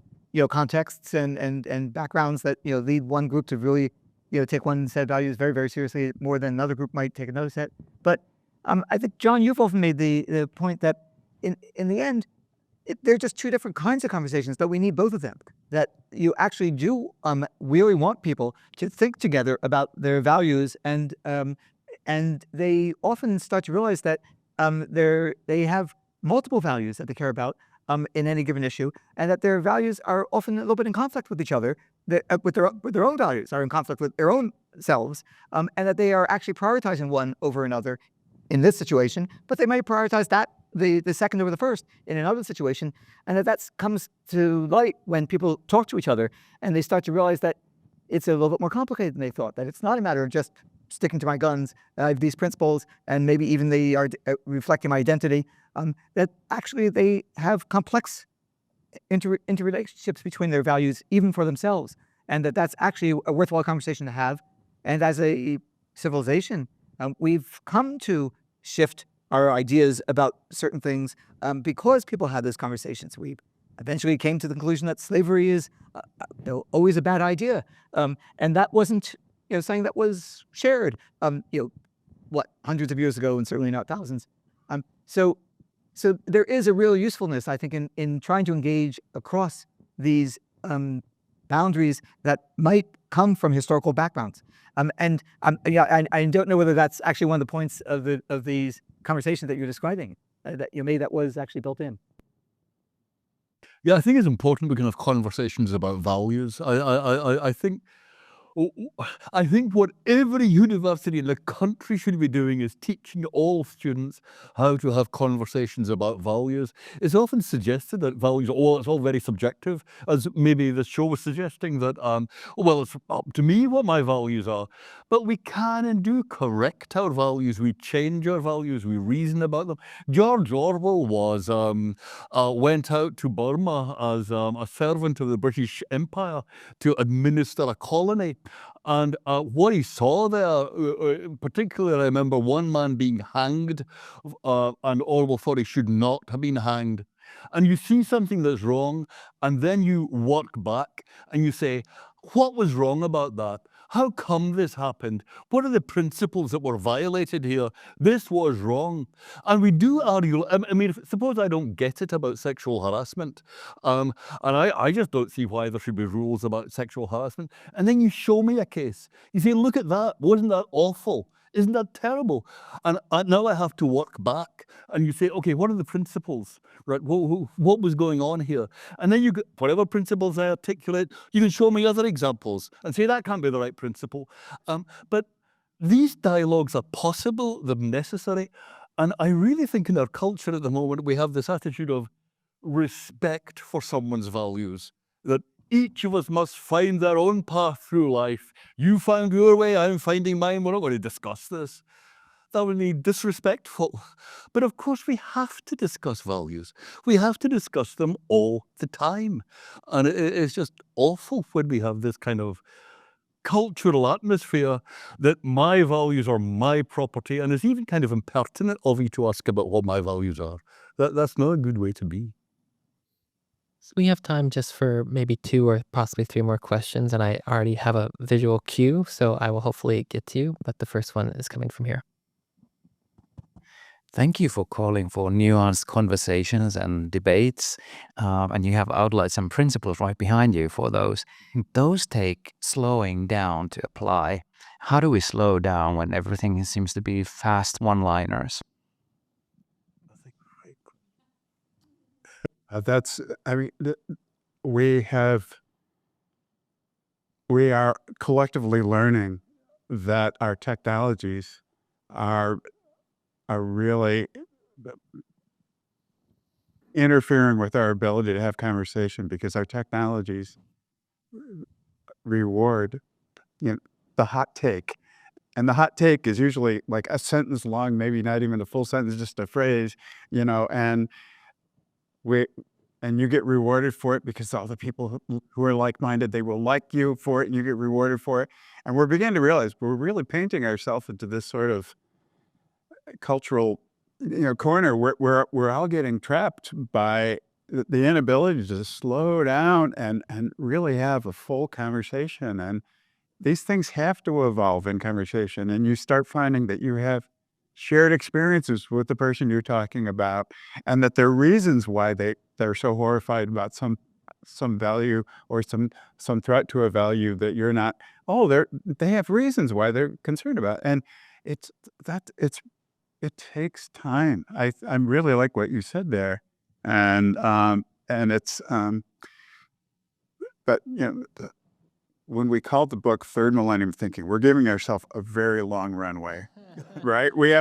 contexts and backgrounds that lead one group to really take one set of values very, very seriously more than another group might take another set. But I think, John, you've often made the point that in the end, they're just two different kinds of conversations, that we need both of them. That you actually do really want people to think together about their values, and they often start to realize that they have multiple values that they care about in any given issue, and that their values are often a little bit in conflict with each other, with their own values, are in conflict with their own selves, and that they are actually prioritizing one over another in this situation, but they might prioritize the second over the first in another situation, and that comes to light when people talk to each other and they start to realize that it's a little bit more complicated than they thought, that it's not a matter of just sticking to my guns. I have these principles, and maybe even they are reflecting my identity, that actually they have complex interrelationships between their values, even for themselves, and that's actually a worthwhile conversation to have. And as a civilization, we've come to shift our ideas about certain things because people had those conversations. We eventually came to the conclusion that slavery is always a bad idea, and that wasn't something that was shared hundreds of years ago, and certainly not thousands. So there is a real usefulness, I think, in trying to engage across these boundaries that might come from historical backgrounds. I don't know whether that's actually one of the points of these conversations that you're describing, that maybe that was actually built in. Yeah, I think it's important we can have conversations about values. I think what every university in the country should be doing is teaching all students how to have conversations about values. It's often suggested that values, it's all very subjective, as maybe the show was suggesting that, it's up to me what my values are. But we can and do correct our values. We change our values. We reason about them. George Orwell went out to Burma as a servant of the British Empire to administer a colony. And what he saw there, particularly I remember one man being hanged, and Orwell thought he should not have been hanged. And you see something that's wrong, and then you work back and you say, what was wrong about that? How come this happened? What are the principles that were violated here? This was wrong. And we do argue. I mean, suppose I don't get it about sexual harassment, and I just don't see why there should be rules about sexual harassment. And then you show me a case. You say, look at that. Wasn't that awful? Isn't that terrible? And now I have to work back. And you say, okay, what are the principles? Right? What was going on here? And then you get whatever principles I articulate, you can show me other examples and say that can't be the right principle. But these dialogues are possible, they're necessary. And I really think in our culture at the moment, we have this attitude of respect for someone's values, that each of us must find their own path through life. You found your way, I'm finding mine. We're not going to discuss this. That would be disrespectful. But of course, we have to discuss values. We have to discuss them all the time. And it's just awful when we have this kind of cultural atmosphere that my values are my property, and it's even kind of impertinent of you to ask about what my values are. That's not a good way to be. So we have time just for maybe 2 or possibly 3 more questions, and I already have a visual cue, so I will hopefully get to you, but the first one is coming from here. Thank you for calling for nuanced conversations and debates, and you have outlined some principles right behind you for those. Those take slowing down to apply. How do we slow down when everything seems to be fast one-liners? We are collectively learning that our technologies are really interfering with our ability to have conversation, because our technologies reward, the hot take. And the hot take is usually like a sentence long, maybe not even a full sentence, just a phrase, and you get rewarded for it because all the people who are like-minded, they will like you for it, and you get rewarded for it. And we're beginning to realize we're really painting ourselves into this sort of cultural, corner where we're all getting trapped by the inability to slow down and really have a full conversation. And these things have to evolve in conversation, and you start finding that you have shared experiences with the person you're talking about, and that there are reasons why they're so horrified about some value or some threat to a value that you're not. They have reasons why they're concerned about, and it takes time. I really like what you said there, and it's but when we called the book Third Millennium Thinking, we're giving ourselves a very long runway, right? We're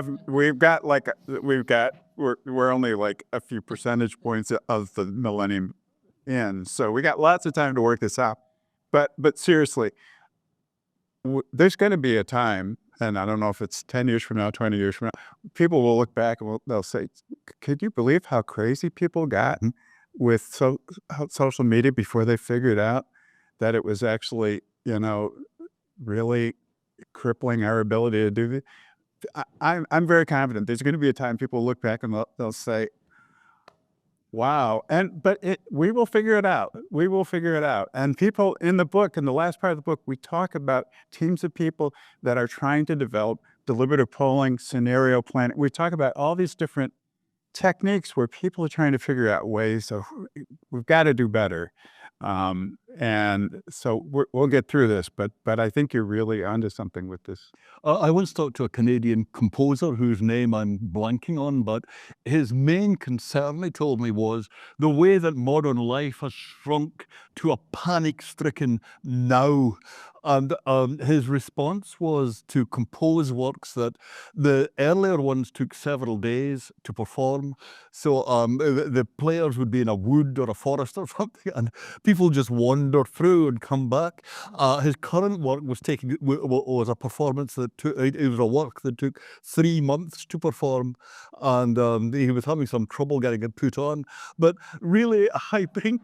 only like a few percentage points of the millennium in, so we got lots of time to work this out. But seriously, there's going to be a time, and I don't know if it's 10 years from now, 20 years from now, people will look back and they'll say, could you believe how crazy people got with social media before they figured out that it was actually, really crippling our ability to do this? I'm very confident there's going to be a time people look back and they'll say, wow. But we will figure it out. We will figure it out. And people in the book, in the last part of the book, we talk about teams of people that are trying to develop deliberative polling, scenario planning. We talk about all these different techniques where people are trying to figure out ways. So we've got to do better. And so we'll get through this, but I think you're really onto something with this. I once talked to a Canadian composer whose name I'm blanking on, but his main concern, he told me, was the way that modern life has shrunk to a panic-stricken now. And his response was to compose works that the earlier ones took several days to perform. So the players would be in a wood or a forest or something, and people just wander through and come back. His current work was a performance that it was a work that took 3 months to perform, and he was having some trouble getting it put on. But really, I think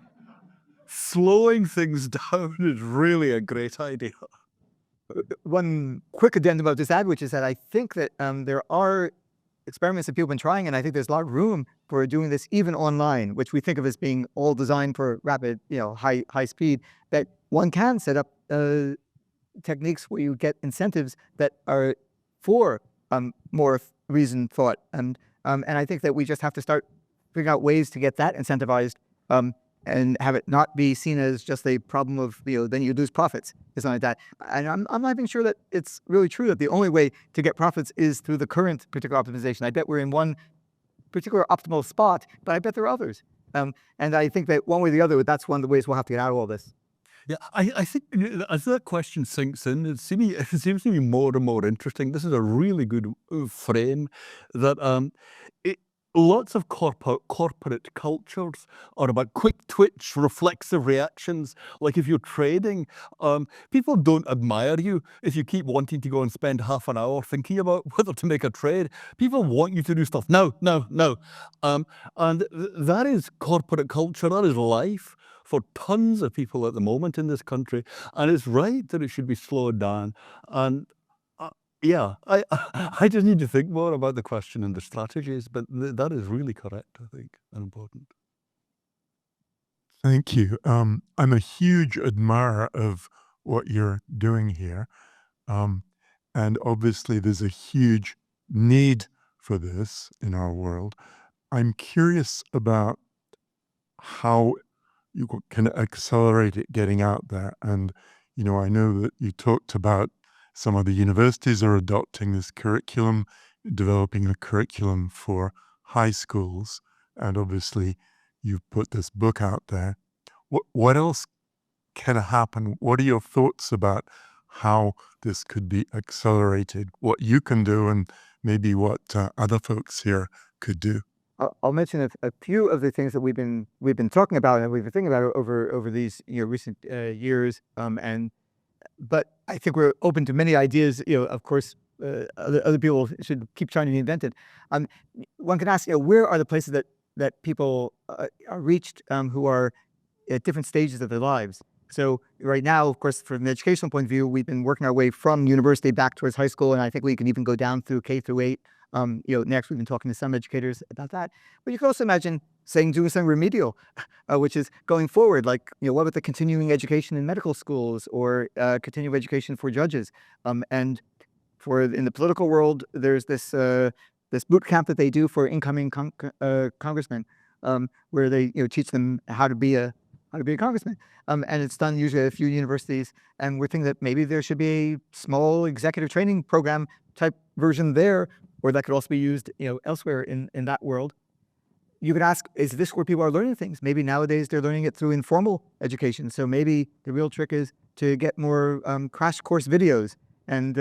slowing things down is really a great idea. One quick addendum about this ad, which is that I think that there are experiments that people have been trying, and I think there's a lot of room for doing this even online, which we think of as being all designed for rapid, high speed, that one can set up techniques where you get incentives that are for more reasoned thought. And I think that we just have to start figuring out ways to get that incentivized and have it not be seen as just a problem of, then you lose profits, or something like that. And I'm not even sure that it's really true that the only way to get profits is through the current particular optimization. I bet we're in one particular optimal spot, but I bet there are others. And I think that one way or the other, that's one of the ways we'll have to get out of all this. Yeah, I think as that question sinks in, it seems to be more and more interesting. This is a really good frame that lots of corporate cultures are about quick twitch, reflexive reactions. Like if you're trading, people don't admire you if you keep wanting to go and spend half an hour thinking about whether to make a trade. People want you to do stuff now. And that is corporate culture. That is life for tons of people at the moment in this country. And it's right that it should be slowed down. And yeah, I just need to think more about the question and the strategies, but that is really correct, I think, and important. Thank you. I'm a huge admirer of what you're doing here. And obviously there's a huge need for this in our world. I'm curious about how you can accelerate it getting out there. And, I know that you talked about some of the universities are adopting this curriculum, developing a curriculum for high schools. And obviously you've put this book out there. What else can happen? What are your thoughts about how this could be accelerated, what you can do, and maybe what other folks here could do? I'll mention a few of the things that we've been talking about and we've been thinking about over these recent years. But I think we're open to many ideas. Of course, other people should keep trying to be invented. One can ask, where are the places that people are reached who are at different stages of their lives? So right now, of course, from an educational point of view, we've been working our way from university back towards high school, and I think we can even go down through K through 8. Next, we've been talking to some educators about that. But you can also imagine doing something remedial, which is going forward, like, what about the continuing education in medical schools or continuing education for judges? And in the political world, there's this boot camp that they do for incoming congressmen, where they teach them how to be a congressman. And it's done usually at a few universities. And we're thinking that maybe there should be a small executive training program type version there, or that could also be used, elsewhere in that world. You could ask, is this where people are learning things? Maybe nowadays they're learning it through informal education. So maybe the real trick is to get more crash course videos and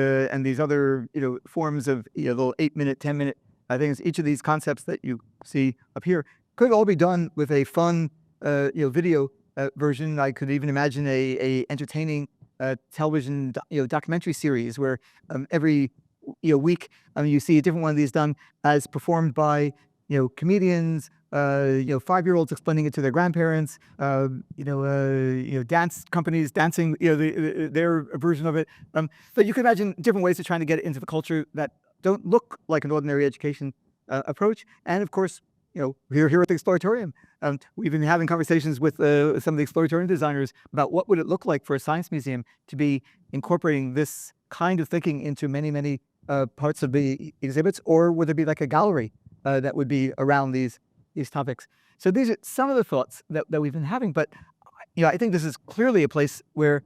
these other forms of little 8-minute, 10-minute things. Each of these concepts that you see up here could all be done with a fun video version. I could even imagine a entertaining television documentary series where every week you see a different one of these done as performed by comedians, 5-year-olds explaining it to their grandparents, dance companies dancing their version of it. But you can imagine different ways of trying to get it into the culture that don't look like an ordinary education approach. And of course, we're here at the Exploratorium. We've been having conversations with some of the Exploratorium designers about what would it look like for a science museum to be incorporating this kind of thinking into many, many parts of the exhibits, or would there be like a gallery that would be around these topics? So these are some of the thoughts that we've been having. But I think this is clearly a place where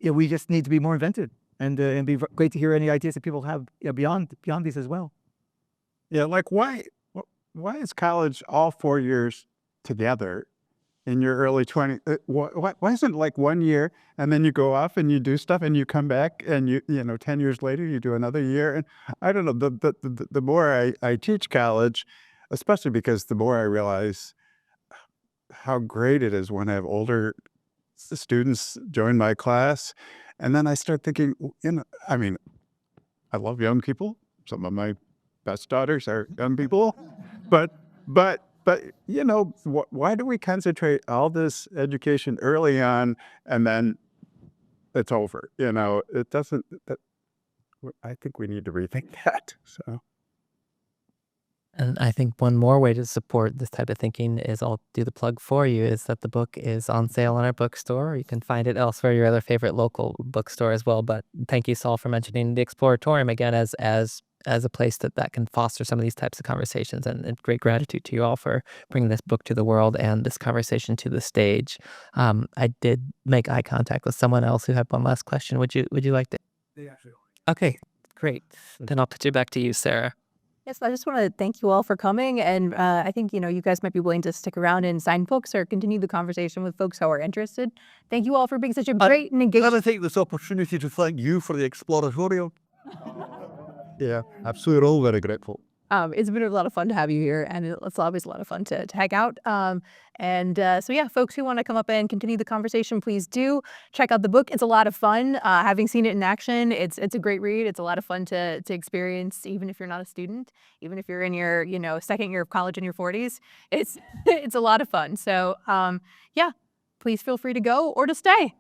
we just need to be more inventive, and be great to hear any ideas that people have beyond these as well. Yeah, like why is college all 4 years together in your early 20s? Why isn't it like 1 year and then you go off and you do stuff and you come back and 10 years later you do another year? And I don't know, the more I teach college, especially because the more I realize how great it is when I have older students join my class. And then I start thinking, I love young people. Some of my best daughters are young people, but why do we concentrate all this education early on and then it's over? It doesn't. I think we need to rethink that. So. And I think one more way to support this type of thinking is, I'll do the plug for you, is that the book is on sale in our bookstore. You can find it elsewhere, your other favorite local bookstore as well. But thank you, Saul, for mentioning the Exploratorium again as as a place that can foster some of these types of conversations. And great gratitude to you all for bringing this book to the world and this conversation to the stage. I did make eye contact with someone else who had one last question. Would you like to? Okay, great. Then I'll pitch it back to you, Sarah. Yes, I just want to thank you all for coming. And I think, you guys might be willing to stick around and sign books or continue the conversation with folks who are interested. Thank you all for being such a great and I'm engaging. going to take this opportunity to thank you for the exploratorium. Yeah, absolutely. We're all very grateful. It's been a lot of fun to have you here, and it's always a lot of fun to hang out. So yeah, folks who want to come up and continue the conversation, please do check out the book. It's a lot of fun. Having seen it in action, it's a great read. It's a lot of fun to experience, even if you're not a student, even if you're in your second year of college in your 40s. It's it's a lot of fun. So yeah, please feel free to go or to stay.